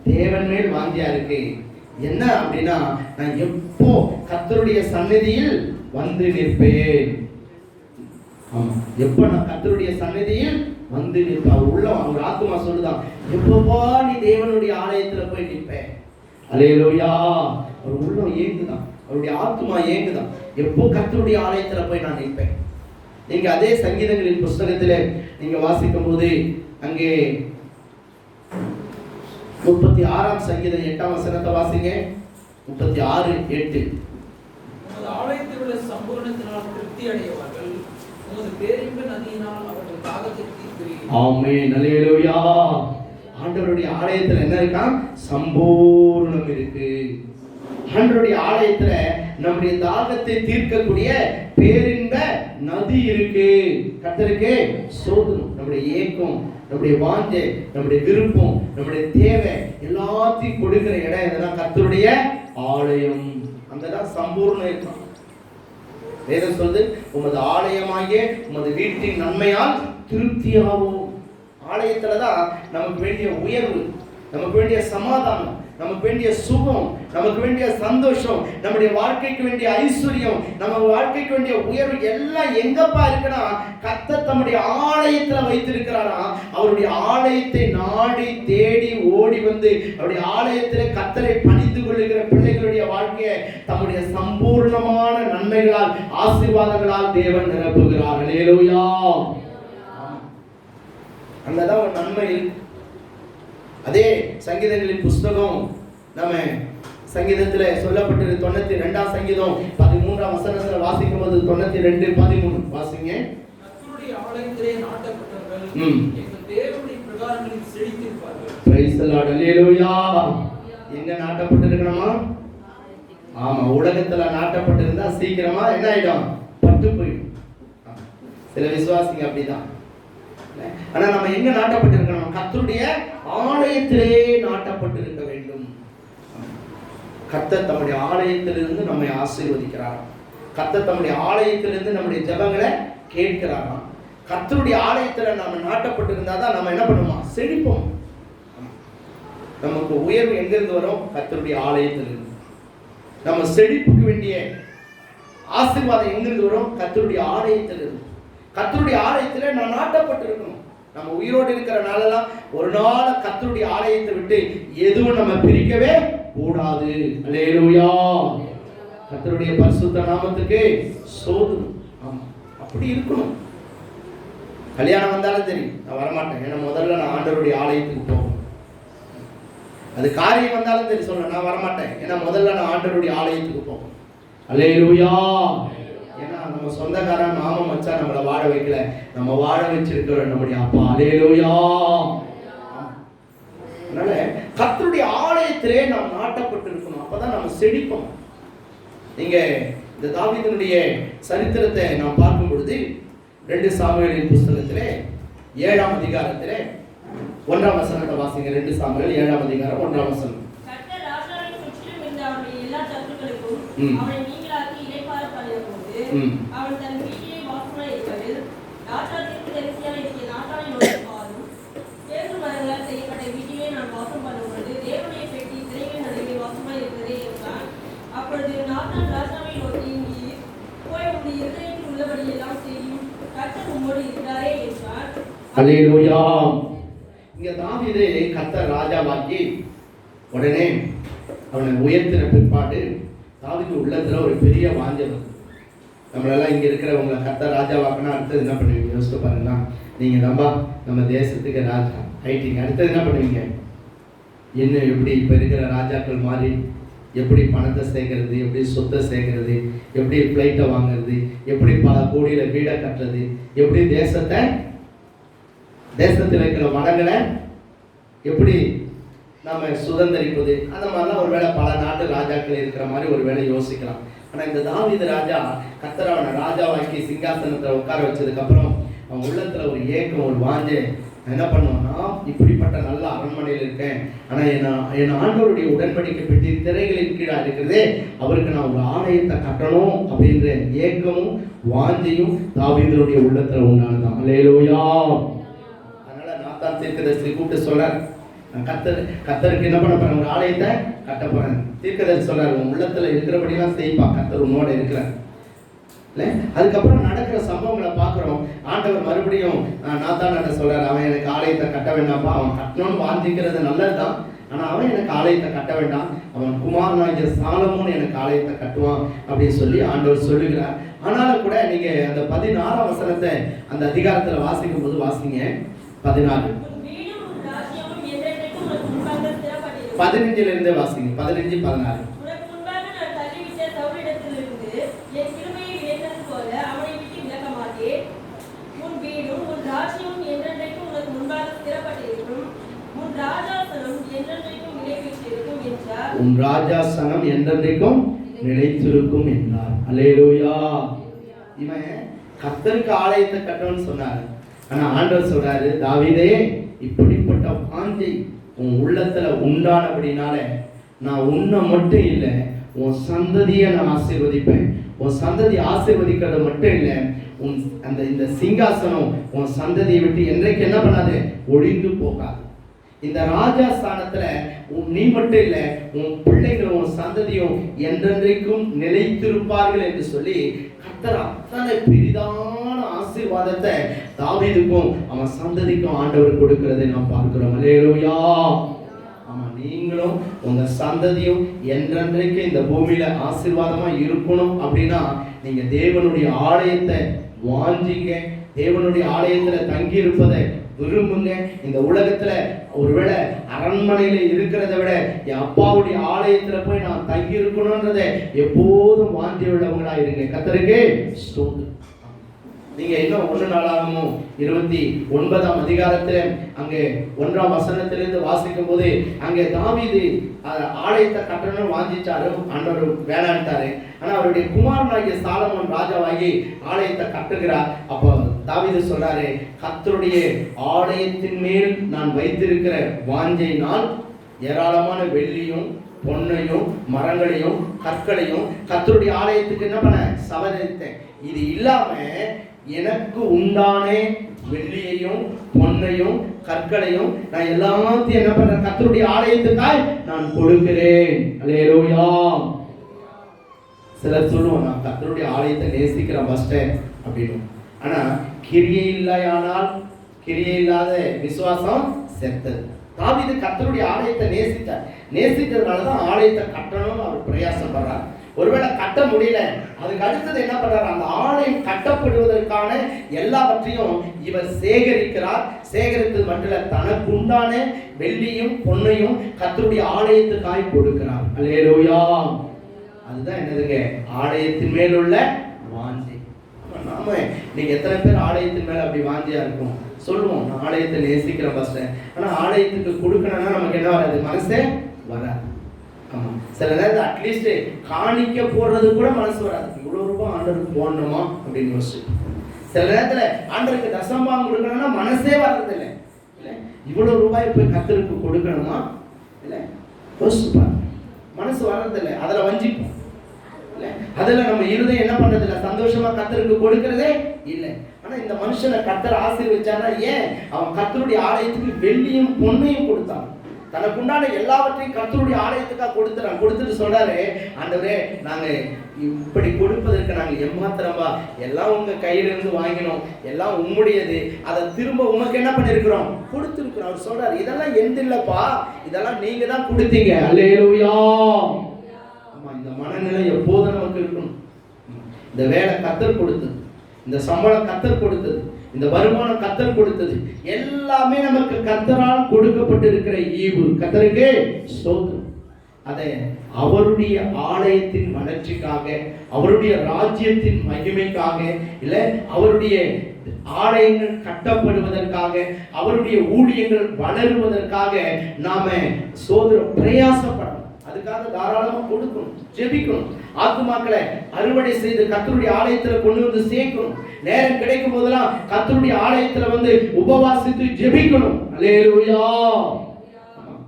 தேவன் மேல் வாந்தியா இருக்கு. என்ன அப்படின்னா, நான் எப்போ கர்த்தருடைய சந்நிதியில் வந்து நிற்பேன். ஆமா, எப்போ நான் கர்த்தருடைய சந்நிதியில் வந்து நிற்பேன். உள்ள ஒரு ஆத்துமா சொல்லுதான், எப்பப்பா நீ தேவனுடைய ஆலயத்துல போய் நிற்பேன். அல்லேலூயா. ஒரு உள்ளம் ஏங்குதான், அவருடைய ஆத்துமா ஏங்குதான், எப்போ கர்த்தருடைய ஆலயத்துல போய் நான் நிற்பேன். நீங்க அதே சங்கீதங்களின் புஸ்தகத்திலே நீங்க வாசிக்கும் போது அங்கே 36ஆம் சங்கீதம் 8ஆம் வசனத்தை வாசிங்க. 36:8. உமது ஆலயத்தில் உள்ள சம்பூரணத்தினால் திருப்தி அடைவார்கள், உமது பேரின்ப நதியினால் அவர்கள் தாகத்தை தீர்க்கிறீர். ஆமென். அல்லேலூயா. ஆண்டவருடைய ஆலயத்துல என்ன இருக்கா? சம்பூரணம் இருக்கு. ஆண்டவருடைய ஆலயத்துல நம்முடைய தாகத்தை தீர்க்கக்கூடிய பேரின்ப நதி இருக்கு. கர்த்தருக்கு ஸ்தோத்திரம். நம்முடைய ஏக்கம், நம்முடைய வாஞ்சை, நம்முடைய விருப்பம், நம்முடைய தேவை எல்லாத்தையும் கொடுக்கிற இடம் இதெல்லாம் கர்த்தருடைய ஆலயம். அங்கதான் சம்பூர்ணம் இருக்கும். வேதம் சொல்லுது, உமது ஆலயமாகிய உமது வீட்டின் நன்மையால் திருப்தியாகும். ஆலயத்துல தான் நமக்கு வேண்டிய உயர்வு, நமக்கு வேண்டிய சமாதானம், நமக்கு வேண்டிய சுகம், நமக்கு வேண்டிய சந்தோஷம், நம்முடைய வாழ்க்கைக்கு வேண்டிய ஐஸ்வர்யம், நம்ம வாழ்க்கைக்கு வேண்டிய உயர்வு எல்லாம் எங்கப்பா இருக்குன்னா கர்த்தர் தம்முடைய ஆலயத்துல வைத்திருக்கிறாரா. அவருடைய ஆலயத்தை நாடி தேடி ஓடி வந்து அவருடைய ஆலயத்திலே கர்த்தரை பணிந்து கொள்ளுகிற பிள்ளைகளுடைய வாழ்க்கையை தம்முடைய சம்பூர்ணமான நன்மைகளால் ஆசீர்வாதங்களால் தேவன் நிரப்புகிறார். அல்லேலூயா. அங்கதான் ஒரு நன்மை இருக்கு. அதே சங்கீதங்களின் புஸ்தகம் நம்ம சங்கீதத்துல சொல்லப்பட்டது 92ஆம் சங்கீதம் 13ஆம் வசனத்துல வாசிக்கும் போது 92:13 வாசிங்க. கர்த்தருடைய ஆலயத்திலே நாட்டப்பட்டவர்கள் எங்கள் தேவனுடைய பிரகாரங்களில் செழித்திருப்பார்கள். Praise the Lord. அல்லேலூயா. எங்க நாட்டப்பட்டிருக்கணுமா? ஆமா, உலகத்துல நாட்டப்பட்டிருந்தா சீக்கிரமா என்ன ஆயிடும்? பட்டு போயிடும். சில விசுவாசிங்க அப்படிதான். ஆனா நம்ம எங்க நாட்டப்பட்டிருக்கணும்? கர்த்தருடைய ஆலயத்திலே நாட்டப்பட்டிருக்க வேண்டும். கர்த்தர் தம்முடைய ஆலயத்திலிருந்து நம்மை ஆசீர்வதிக்கிறார். கர்த்தர் தம்முடைய ஆலயத்திலிருந்து நம்முடைய ஜெபங்களை கேட்கிறாராம். கர்த்தருடைய ஆலயத்துல நம்ம நாட்டப்பட்டிருந்தாதான் நம்ம என்ன பண்ணுவோமா? செழிப்போம். நமக்கு உயர்வு எங்கிருந்து வரும்? கர்த்தருடைய ஆலயத்திலிருந்து. நம்ம செழிப்புக்கு வேண்டிய ஆசீர்வாதம் எங்கிருந்து வரும்? கர்த்தருடைய ஆலயத்திலிருந்து. கர்த்தருடைய ஆலயத்துல நான் நாட்டப்பட்டிருக்கணும். நம்ம உயிரோடு இருக்கிற நாளெல்லாம் ஒரு நாள் கர்த்தருடைய ஆலயத்தை விட்டு எதுவும் நம்ம பிரிக்கவே கூடாது. அல்லேலூயா. கர்த்தருடைய பரிசுத்த நாமத்துக்கு ஸ்தோத்திரம். ஆமா, அப்படி இருக்கணும். கல்யாணம் வந்தாலும் சரி, நான் வரமாட்டேன், ஏன்னா முதல்ல நான் ஆண்டவருடைய ஆலயத்துக்கு போகணும். அது காரியம் வந்தாலும் சரி, சொல்ல நான் வரமாட்டேன், ஏன்னா முதல்ல நான் ஆண்டவருடைய ஆலயத்துக்கு போகணும். அல்லேலூயா. ஏன்னா நம்ம சொந்தக்காரன் மாமன் மச்சான் நம்மளை வாழ வைக்கல, நம்ம வாழ வச்சிருக்கிற நம்முடைய அப்பா. அல்லேலூயா. அதனால கர்த்தருடைய ஆலயத்திலே நாம் நாட்டப்பட்டிருக்கணும். அப்பதான் நம்ம செழிப்போம். நீங்க இந்த தாவீதினுடைய சரித்திரத்தை நாம் பார்க்கும் பொழுது 2 சாமுவேலின் புஸ்தகத்திலே 7ஆம் அதிகாரத்திலே 1ஆம் வசனத்தை வாசிங்க. 2 சாமுவேல் 7ஆம் அதிகாரம் 1ஆம் வசனம். கர்த்தர் ராஜாவை சுற்றிலும் இருந்த அவருடைய எல்லா சத்துருக்களுக்கும் அவனை நீங்களாக்கி இளைப்பாற பண்ணியபோது அவன் தன் வீட்டிலே வாசமாய் இருக்கையில் ராஜா தீர்க்கதரிசியாக இருக்கிற நாட்டானை நோக்கி பாரும், தேர்வு மரங்களால் செய்யப்பட்ட வீட்டிலே நான் வாசம் பண்ணும்பொழுது தேவனுடைய பெட்டி திரையின் நடுவே வாசமாய் இருக்கிறதே என்றான். அப்பொழுது நாத்தான் ராஜாவை நோக்கி, நீர் போய் உன்னுடைய இருதயத்தில் உள்ளபடி எல்லாம் செய்யும், கர்த்தர் உம்மோடு இருக்கிறாரே என்றார். அல்லேலூயா. இங்க தாவீதை கர்த்தர் ராஜாவாக்கி உடனே அவனை உயர்த்தின பிற்பாடு தாவீது உள்ளத்துல ஒரு பெரிய வாஞ்சை வரும். நம்மளெல்லாம் இங்க இருக்கிறவங்களை கர்த்தர் ராஜாவாக்குனா அடுத்தது என்ன பண்ணுவீங்க? யோசித்து பாருங்க. நீங்க நம்ம தேசத்துக்கு ராஜா ஆயிட்டீங்க, அடுத்தது என்ன பண்ணுவீங்க? என்ன எப்படி இப்ப இருக்கிற ராஜாக்கள் மாதிரி எப்படி பணத்தை சேர்க்கறது, எப்படி சொத்தை சேர்க்கறது, எப்படி பிளைட்டை வாங்குறது, எப்படி பல கோடியில வீடை கட்டுறது, எப்படி தேசத்தில் இருக்கிற வளங்களை எப்படி நாம சுதந்திரிப்பது, அந்த மாதிரிலாம் ஒருவேளை பல நாட்டு ராஜாக்கள் இருக்கிற மாதிரி ஒருவேளை யோசிக்கலாம். ஆனா இந்த தாவீது ராஜா கர்த்தர் அவனை ராஜாவாக்கி சிங்காசனத்துல உட்கார வச்சதுக்கு அப்புறம் அவன் உள்ளத்துல ஒரு ஏக்கம், ஒரு வாஞ்சை. என்ன பண்ணுவான்னா, இப்படிப்பட்ட நல்ல அரண்மனையில் இருக்கேன், ஆனா என் ஆண்டவருடைய உடன்படிக்கை பெட்டி திரைகளின் கீழே இருக்கிறதே, அவருக்கு நான் ஒரு ஆலயத்தை கட்டணும் அப்படின்ற ஏக்கமும் வாஞ்சையும் தாவீதுடைய உள்ளத்துல உண்டானதான். அல்லேலூயா. அதனால நாத்தான் தீர்க்கதரிசி கூப்பிட்டு சொல்றார், கர்த்தருக்கு என்ன பண்ண போறேன்? ஒரு ஆலயத்தை கட்ட போறேன். தீர்க்கதரிசி சொல்றாரு, உன் உள்ளத்துல இருக்கிறபடிலாம் செய்ப்பா, கர்த்தர் உன்னோட இருக்கிறார். அதுக்கப்புறம் நடக்கிற சம்பவங்களை பார்க்கிறோம். ஆண்டவர் மறுபடியும் நாத்தான் சொல்றாரு, அவன் எனக்கு ஆலயத்தை கட்ட வேண்டாம்ப்பா, அவன் கட்டணும்னு வாஞ்சிக்கிறது நல்லதுதான், ஆனா அவன் எனக்கு ஆலயத்தை கட்ட வேண்டாம், அவன் குமாரனாகிய சாலமோன் எனக்கு ஆலயத்தை கட்டுவான் அப்படின்னு சொல்லி ஆண்டவர் சொல்லுகிறார். ஆனாலும் கூட நீங்க அந்த 16ஆம் வசனத்தை அந்த அதிகாரத்துல வாசிக்கும் போது வாசிங்க. 16 15 இருந்தே வாசிங்க. 15 16. உன் ராஜாசனம் என்றென்றைக்கும் நிலைத்திருக்கும் என்றார். அல்லேலூயா. இவன் கர்த்தருக்கு ஆலயத்தை கட்டணும்னு சொன்னாரு. ஆனா ஆண்டவர் சொல்றாரு, தாவீதே, இப்படிப்பட்ட வாஞ்சை உன் உள்ளத்துல உண்டானபடினால நான் உன்னை மட்டும் இல்லை, உன் சந்ததியை நான் ஆசீர்வதிப்பேன். உன் சந்ததி ஆசீர்வதிக்கிறது மட்டும் இல்லை, உன் இந்த சிங்காசனம் உன் சந்ததியை விட்டு என்றைக்கு என்ன பண்ணாது, ஒழிந்து போகாது. இந்த ராஜா ஸ்தானத்துல நீ மட்டும் இல்ல, உன் பிள்ளைகளும் உன் சந்ததியும் என்றென்றைக்கும் நிலைத்திருப்பார்கள் என்று சொல்லி கர்த்தர் அத்தனை பெரிதான ஆசீர்வாதத்தை தாவீதுக்கும் அவன் சந்ததிக்கும் ஆண்டவர் கொடுக்கிறதை நாம் பார்க்கிறோம். அல்லேலூயா. ஆமா, நீங்களும் உங்க சந்ததியும் என்றென்றைக்கு இந்த பூமியில ஆசீர்வாதமா இருக்கணும் அப்படின்னா நீங்க தேவனுடைய ஆலயத்தை வாஞ்சிங்க, தேவனுடைய ஆலயத்துல தங்கி இருப்பதை விரும்புங்க. இந்த உலகத்துல ஒருவேளை அரண்மனையில இருக்கிறத விட என் அப்பாவுடைய ஆலயத்துல போய் நான் தங்கி இருக்கணும்ன்றதை எப்போதும் வாஞ்சி உள்ளவங்களா இருங்க. கர்த்தருக்கு ஸ்தோத்திரம். நீங்க இன்னும் 1 நாளாகமும் 29 அதிகாரத்துல அங்கே 1ஆம் வசனத்திலிருந்து வாசிக்கும் போது அங்கே தாவீது ஆலயத்தை கட்டணும் வாஞ்சிச்சாரு, ஆண்டவர் வேணான்ட்டாரு. ஆனா அவருடைய குமாரனாகிய சாலமோன் ராஜாவாகி ஆலயத்தை கட்டுகிறார். அப்போ தாவீது சொல்றாரு, கர்த்தருடைய ஆலயத்தின் மேல் நான் வைத்திருக்கிற வாஞ்சையினால் ஏராளமான வெள்ளியும் பொன்னையும் மரங்களையும் கற்களையும் கர்த்தருடைய ஆலயத்துக்கு என்ன பண்ண சபதரித்தேன். இது இல்லாம எனக்கு உண்டான வெள்ளியையும் பொன்னையும் கற்களையும் நான் எல்லாத்தையும் என்ன பண்றேன், கர்த்தருடைய ஆலயத்துக்காய் நான் கொடுக்கிறேன். அல்லேலூயா. சிலர் சொல்லுவோம், நான் கர்த்தருடைய ஆலயத்தை நேசிக்கிறேன் பாஸ்டர் அப்படின்னு. ஆனா கிரியை இல்லையானால் கிரியை இல்லாத விசுவாசம் செத்தது. தாவீது கர்த்தருடைய ஆலயத்தை நேசித்ததுனாலதான் ஆலயத்தை கட்டணும்னு அவர் பிரயாசப்படுறார். ஒருவேளை கட்ட முடியல, அதுக்கு அடுத்தது என்ன பண்றாரு, அந்த ஆலயம் கட்டப்படுவதற்கான எல்லாவற்றையும் இவர் சேகரிக்கிறார். சேகரித்தது மட்டும் தனக்கு உண்டான வெள்ளியும் பொன்னையும் கர்த்தருடைய ஆலயத்துக்காய் கொடுக்கிறார். அல்லேலூயா. அதுதான் என்னதுங்க, ஆலயத்தின் மேல் உள்ள வாஞ்சை. நாம நீங்க எத்தனை பேர் ஆலயத்தின் மேல அப்படி வாஞ்சியா இருக்கும் சொல்லுவோம், நான் ஆலயத்தை நேசிக்கிறேன் பாஸ்டர். ஆனா ஆலயத்துக்கு கொடுக்கணும்னா நமக்கு என்ன வராது, மனசே வராது. ஆமா, சில நேரத்தில் அட்லீஸ்ட் காணிக்க போடுறது கூட மனசு வராது. இவ்வளவு ரூபாய் ஆண்டருக்கு போடணுமா அப்படின்னு யோசிச்சு. சில நேரத்துல ஆண்டருக்கு தசமபாகம் கொடுக்கணும்னா மனசே வர்றதில்லை. இல்லை, இவ்வளவு ரூபாய் போய் கர்த்தருக்கு கொடுக்கணுமா, இல்லை யோசிச்சுப்பா, மனசு வர்றதில்லை. அதுல வஞ்சிப்போம். இல்லை, அதுல நம்ம இருதயம் என்ன பண்றதில்லை, சந்தோஷமா கர்த்தருக்கு கொடுக்கறதே இல்லை. ஆனா இந்த மனுஷனை கர்த்தர் ஆசீர்வதிச்சானா, ஏன் அவன் கர்த்தருடைய ஆலயத்துக்கு வெள்ளியும் பொன்னையும் கொடுத்தான். தனக்கு உண்டான எல்லாவற்றையும் கர்த்தருடைய ஆலயத்துக்காக கொடுத்துட்டு சொல்றாரு, ஆண்டவரே நாங்க இப்படி கொடுப்பதற்கு நாங்கள் எம்மாத்திரமா எல்லாம் உங்க கையிலிருந்து வாங்கினோம், எல்லாம் உம்முடையது, அதை திரும்ப உமக்கு என்ன பண்ணிருக்கிறோம், கொடுத்திருக்கிறோம். அவர் சொல்றாரு, இதெல்லாம் எந்த இல்லப்பா, இதெல்லாம் நீங்க தான் கொடுத்தீங்க. அல்லேலூயா. ஆமா, இந்த மனநிலை எப்போதும் நமக்கு இருக்கணும். இந்த வேலை கர்த்தர் கொடுத்தது, இந்த சம்பளம் கர்த்தர் கொடுத்தது, இந்த வருமானம் கர்த்தர் கொடுத்தது, எல்லாமே நமக்கு கர்த்தரால் கொடுக்கப்பட்டிருக்கிற ஈவு. கர்த்தருக்கு ஸ்தோத்திரம். அதை அவருடைய ஆலயத்தின் வளர்ச்சிக்காக, அவருடைய ராஜ்யத்தின் மகிமைக்காக, இல்ல அவருடைய ஆலயங்கள் கட்டப்படுவதற்காக, அவருடைய ஊழியங்கள் வளருவதற்காக நாம பிரயாசப்படணும். அதுக்காக தாராளமா கொடுக்கணும், ஜெபிக்கணும், ஆத்துமாக்களை அறுவடை செய்து கர்த்தருடைய ஆலயத்துல கொண்டு வந்து சேர்க்கணும். நேரம் கிடைக்கும் போதெல்லாம் கர்த்தருடைய ஆலயத்துல வந்து உபவாசித்து ஜெபிக்கணும். அல்லேலூயா.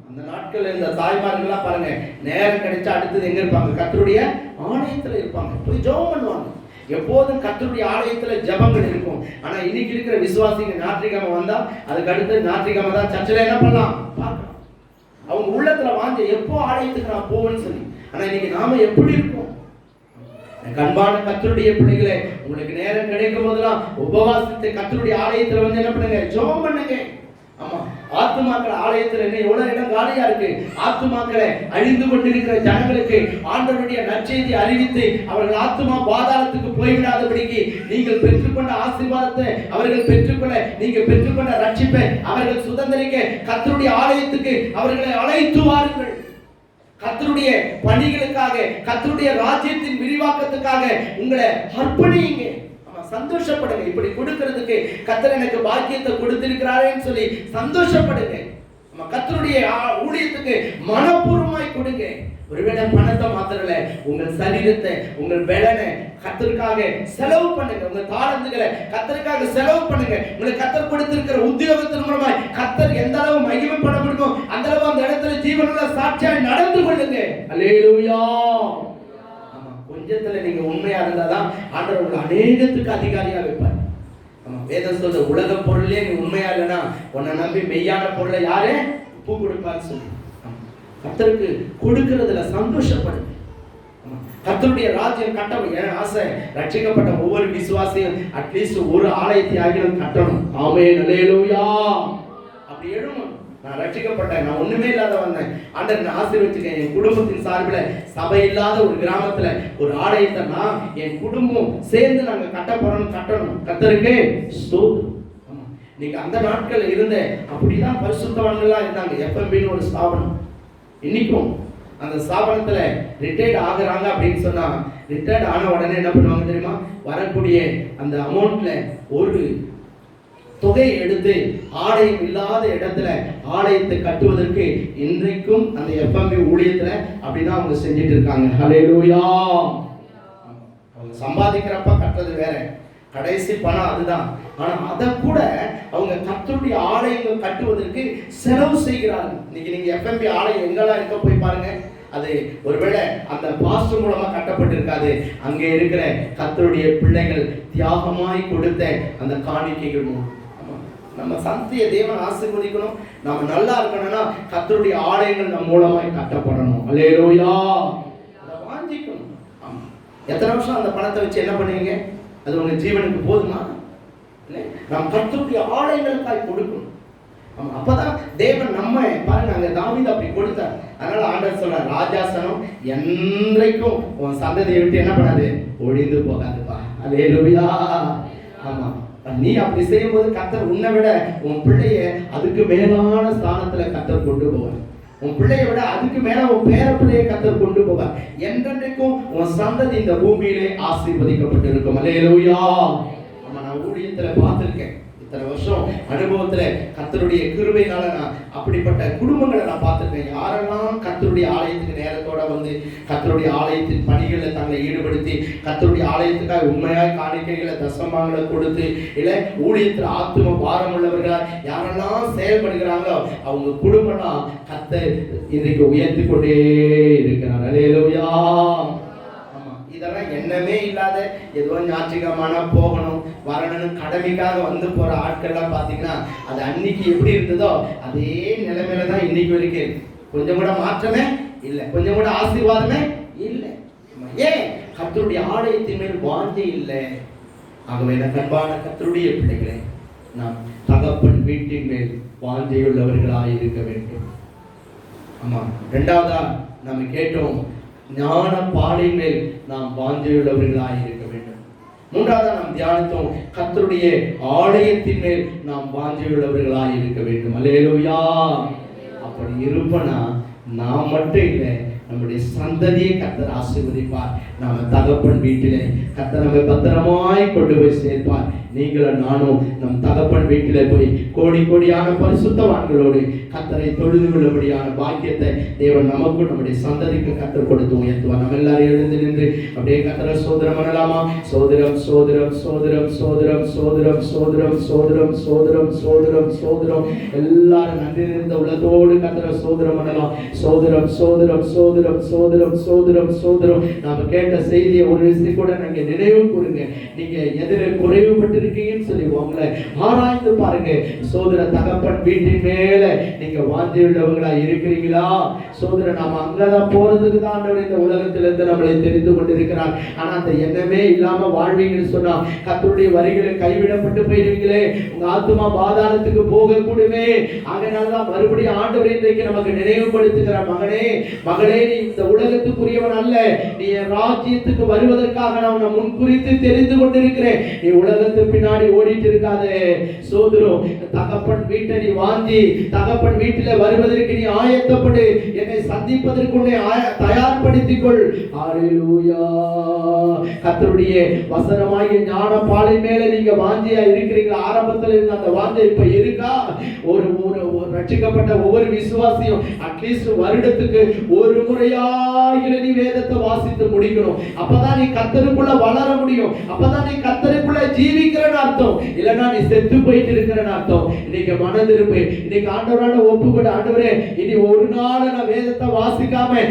அந்த நாட்கள் இந்த தாய்மார்கள்லாம் பாருங்க, நேரம் கிடைச்சா அடுத்தது எங்க இருப்பாங்க, கர்த்தருடைய ஆலயத்துல இருப்பாங்க, போய் ஜெபம் பண்ணுவாங்க. எப்போதும் கர்த்தருடைய ஆலயத்துல ஜெபங்கள் இருக்கும். ஆனா இன்னைக்கு இருக்கிற விசுவாசிங்க ஞாயிற்றுக்கிழமை வந்தா அதுக்கு அடுத்து ஞாயிற்றுக்கிழமை தான் சர்ச்சில் என்ன பண்ணலாம் பார்க்கலாம். அவங்க உள்ளத்துல வாங்க எப்போ ஆலயத்துக்கு நான் போவேன்னு சொல்லி. ஆனா இன்னைக்கு நாம எப்படி இருக்கோம்? கண்பான கர்த்தருடைய பிள்ளைகளே, உங்களுக்கு நேரம் கிடைக்கும் போதெல்லாம் உபவாசத்தை கர்த்தருடைய ஆலயத்துல வந்து என்ன பண்ணுங்க, ஜெபம் பண்ணுங்க. ஆமா, ஆத்துமாக்கள் ஆலயத்துல என்ன எவ்வளவு இடம் காலியா இருக்கு. ஆத்துமாக்களை அழிந்து கொண்டிருக்கிற ஜனங்களுக்கு ஆண்டவருடைய நற்செய்தி அறிவித்து அவர்கள் ஆத்துமா பாதாளத்துக்கு போய்விடாதபடிக்கு நீங்கள் பெற்றுக்கொண்ட ஆசீர்வாதத்தை அவர்கள் பெற்றுக்கொள்ள, நீங்க பெற்றுக்கொண்ட ரட்சிப்பை அவர்கள் சுதந்திரிக்க கர்த்தருடைய ஆலயத்துக்கு அவர்களை அழைத்து வாருங்கள். கர்த்தருடைய பணிகளுக்காக, கர்த்தருடைய ராஜ்யத்தின் விரிவாக்கத்துக்காக உங்களை அர்ப்பணியுங்க. சந்தோஷப்படுங்க. இப்படி கொடுக்கிறதுக்கு கர்த்தர் எனக்கு பாக்கியத்தை கொடுத்திருக்கிறாரேன்னு சொல்லி சந்தோஷப்படுங்க. கர்த்தருடைய ஊழியத்துக்கு மனப்பூர்வமாய் கொடுங்க. ஒருவேளை பணத்தை மாத்திரல, உங்கள் சரீரத்தை, உங்கள் பலனை கர்த்தருக்காக செலவு பண்ணுங்க. உங்க தாளந்துகளை கர்த்தருக்காக செலவு பண்ணுங்க. உங்களுக்கு கர்த்தர் கொடுத்திருக்கிற உத்தியோகத்தின் மூலமாய் கர்த்தர் எந்த அளவு மகிமைப்பட முடியுமோ அந்த அளவு அந்த இடத்துல ஜீவனுள்ள சாட்சியாய் நடந்து கொள்ளுங்க. அல்லேலூயா. ஆமா, கொஞ்ச கொஞ்சத்துல நீங்க உண்மையா இருந்தாதான் ஆண்டவர் உங்களை அநேகத்துக்கு அதிகாரியா வைப்பார். ஆமா, வேதம் சொல்ற உலக பொருளே நீ உண்மையா இல்லைன்னா உன்னை நம்பி மெய்யான பொருளை யாரு பூ கொடுப்பான்னு சொல்லி கர்த்தருக்கு கொடுக்கறதுல சந்தோஷப்படுங்க. கர்த்தருடைய ராஜ்யம் கட்டணும். என் ஆசை ரட்சிக்கப்பட்ட ஒவ்வொரு விசுவாசியும் அட்லீஸ்ட் ஒரு ஆலயத்தை ஆகிலும் கட்டணும். ஆமென், அல்லேலூயா. அப்படி எழுமணும். நான் ரட்சிக்கப்பட்டேன், நான் ஒண்ணுமே இல்லாத வந்தேன், ஆண்டவர் நான் ஆசீர்வதிச்சிருக்கேன். என் குடும்பத்தின் சார்பில் சபை இல்லாத ஒரு கிராமத்துல ஒரு ஆலயத்தை நான் என் குடும்பம் சேர்ந்து நாங்க கட்டணும். கர்த்தருக்கு ஸ்தோத்திரம். இன்னைக்கு அந்த நாட்கள் இருந்த அப்படிதான் பரிசுத்தவான்களா இருந்தாங்க. எஃப்எம்பின்னு ஒரு ஸ்தாபனம், இன்னைக்கும் அந்த ஸ்தாபனத்துல ரிட்டையர்ட் ஆகுறாங்க அப்படின்னு சொன்னா, ரிட்டையர்ட் ஆன உடனே என்ன பண்ணுவாங்க தெரியுமா? வரக்கூடிய அந்த அமௌண்ட்ல ஒரு தொகையை எடுத்து ஆலயம் இல்லாத இடத்துல ஆலயத்தை கட்டுவதற்கு இன்றைக்கும் அந்த எஃப்எம்பி ஊழியத்துல அப்படிதான் அவங்க செஞ்சுட்டு இருக்காங்க. ஹல்லேலூயா. அவங்க சம்பாதிக்கிறப்ப கட்டுறது வேற, கடைசி பணம் அதுதான். ஆனா அதை கூட அவங்க கர்த்தருடைய ஆலயங்கள் கட்டுவதற்கு செலவு செய்கிறார்கள். இன்னைக்கு நீங்க எஃப்எம்பி ஆலயம் எங்கெல்லாம் இருக்க போய் பாருங்க, அது ஒருவேளை அந்த பாஸ்டர் மூலமா கட்டப்பட்டிருக்காது. அங்கே இருக்கிற கர்த்தருடைய பிள்ளைகள் தியாகமாய் கொடுத்த அந்த காணிக்கைகள் மூலம். நம்ம சந்திய தேவன் ஆசீர்வதிக்கணும், நம்ம நல்லா இருக்கணும்னா கர்த்தருடைய ஆலயங்கள் நம்ம மூலமாய் கட்டப்படணும். அல்லேலூயா. அதை வாஞ்சிக்கணும். ஆமா, எத்தனை வருஷம் அந்த பணத்தை வச்சு என்ன பண்ணுவீங்க? அது உங்க ஜீவனுக்கு போதுமா? நாம் கர்த்தருடைய ஆலயங்களுக்காய் கொடுக்கணும். அப்பதான் தேவன் நம்ம பாருங்க, அங்க தாவீது அப்படி கொடுத்தார். அதனால ஆண்டவர் சொல்றார், ராஜாசனம் என்றைக்கும் உன் சந்ததியை விட்டு என்ன பண்ணாது, ஒழிந்து போகாதுப்பா. அல்லேலூயா. ஆமா, நீ அப்படி செய்யும் போது கர்த்தர் உன்னை விட உன் பிள்ளைய அதுக்கு மேலான ஸ்தானத்துல கர்த்தர் கொண்டு போவார். உன் பிள்ளைய விட அதுக்கு மேல உன் பேர பிள்ளையை கர்த்தர் கொண்டு போவார். என்றென்றைக்கும் உன் சந்ததி இந்த பூமியிலே ஆசீர்வதிக்கப்பட்டிருக்கும். அல்லேலூயா. ஆமா, நான் ஊழியத்துல பார்த்திருக்கேன். இத்தனை வருஷம் அனுபவத்துல கர்த்தருடைய கிருபையினால நான் அப்படிப்பட்ட குடும்பங்களை நான் பார்த்திருக்கேன். யாரெல்லாம் கர்த்தருடைய ஆலயத்துக்கு நேரத்தோட வந்து கர்த்தருடைய ஆலயத்தின் பணிகளில் தங்களை ஈடுபடுத்தி கர்த்தருடைய ஆலயத்துக்காக உண்மையாய் காணிக்கைகளை தசமாங்களை கொடுத்து இல்ல ஊழியத்துல ஆத்தும பாரம் உள்ளவர்களா யாரெல்லாம் செயல்படுகிறாங்களோ அவங்க குடும்பம்லாம் கர்த்தர் இன்றைக்கு உயர்த்தி கொண்டே இருக்கிறார். அல்லேலூயா. இதெல்லாம் எண்ணமே இல்லாத ஏதோ ஞாயிற்றுக்கிழமை போகணும் வரணும்னு கடமைக்காக வந்து போற ஆட்கள்லாம் பார்த்தீங்கன்னா அது அன்னைக்கு எப்படி இருந்ததோ அதே நிலைமையில தான் இன்னைக்கு இருக்கு. கொஞ்சம் கூட மாற்றமே இல்லை, கொஞ்சம் கூட ஆசீர்வாதமே இல்லை. ஏன்? கர்த்தருடைய ஆலயத்தின் மேல் வாஞ்சை இல்லை. ஆகவே அன்பான கர்த்தருடைய பிள்ளைகளை நாம் தகப்பன் வீட்டின் மேல் வாஞ்சையுள்ளவர்களாக இருக்க வேண்டும். ஆமா, இரண்டாவதா நம்ம கேட்டோம், ஞான பாலின் மேல் நாம் வாஞ்சையுள்ளவர்களாக இருக்க வேண்டும். மூன்றாவதா நாம் தியானித்தோம், கர்த்தருடைய ஆலயத்தின் மேல் நாம் வாஞ்சையுள்ளவர்களாக இருக்க வேண்டும். அல்லேலூயா. அப்படி இருப்பனா நாம் மட்டும் இல்லை, நம்முடைய சந்ததியை கர்த்தர் ஆசீர்வதிப்பார். நாம தகப்பன் வீட்டிலே கர்த்தர் நம்மை பத்திரமாய் கொண்டு போய் சேர்ப்பார். நீங்களும் நானும் நம் தகப்பன் வீட்டிலே போய் கோடி கோடியான பரிசுத்தவான்களோடு கர்த்தரை தொழுது கொள்ளும்படியான பாக்கியத்தை தேவன் நமக்கும் நம்முடைய சந்ததிக்கு கர்த்தர் கொடுத்து உயர்த்துவார். நம்ம எல்லாரும் எழுந்து நின்று அப்படியே கர்த்தரை சோதரம் பண்ணலாமா? சோதரம் சோதரம் சோதரம் சோதரம் சோதரம் சோதரம் சோதரம் சோதரம் சோதரம் சோதரம். எல்லாரும் நன்றி நிறைந்த உள்ளத்தோடு கர்த்தரை சோதரம் பண்ணலாம். சோதரம் சோதரம் சோதரம் சோதரம் சோதரம் சோதரம். நாம கேட்ட செய்தியை ஒரு விஷயம் கூட நீங்க நினைவு கூறுங்க. நீங்க எதிர குறைவுபட்டு இருக்கீங்கன்னு சொல்லி உங்களை ஆராய்ந்து பாருங்க. சோதர தகப்பன் வீட்டின் மேல நீங்க வாஞ்சியுள்ளவங்களா இருக்கிறீங்களா? சோதர நாம அங்கதான் போறதுக்கு தான் ஆண்டவர் இந்த உலகத்திலிருந்து நம்மளை தெரிந்து கொண்டிருக்கிறார். ஆனா அந்த எண்ணமே இல்லாம வாழ்வீங்கன்னு சொன்னா கர்த்தருடைய வரிகளை கைவிடப்பட்டு போயிருவீங்களே, உங்க ஆத்துமா பாதாளத்துக்கு போக கூடுமே. அதனாலதான் மறுபடியும் ஆண்டவர் இன்றைக்கு நமக்கு நினைவுபடுத்துகிறார், மகனே மகளே, நீ இந்த உலகத்துக்குரியவன் அல்ல, நீ என் ராஜ்யத்துக்கு வருவதற்காக நான் உன்னை முன்குறித்து தெரிந்து கொண்டிருக்கிறேன். நீ உலகத்து பின்னாடி ஓடிட்டு இருக்காதே. சோதரம் தகப்பன் வீட்டை நீ வாஞ்சி தகப்பன் வீட்டில வருவதற்கு நீ ஆயத்தப்படு. என்னை சந்திப்பதற்கு உன்னை தயார்படுத்திக் கொள். ஹல்லேலூயா. கர்த்தருடைய வசனமாகிய ஞான பாலின் மேல நீங்க வாஞ்சியா இருக்கிறீங்களா? ஆரம்பத்தில் இருந்த அந்த வாஞ்சை இப்ப இருக்கா? ஒரு ரட்சிக்கப்பட்ட ஒவ்வொரு விசுவாசியும் அட்லீஸ்ட் வருடத்துக்கு ஒரு முறையாக நீ வேதத்தை வாசித்து முடிக்கணும். அப்பதான் நீ கர்த்தருக்குள்ள வளர முடியும். அப்பதான் நீ கர்த்தருக்குள்ள ஜீவிக்கிறன்னு அர்த்தம். இல்லைன்னா நீ செத்து போயிட்டு இருக்கிறன்னு அர்த்தம். இன்னைக்கு மனதிருப்பு, இன்னைக்கு ஆண்டவரான ஒப்புக்கொண்டு, ஆண்டவரே இனி ஒரு நாள் நான் வேதத்தை வாசிக்காம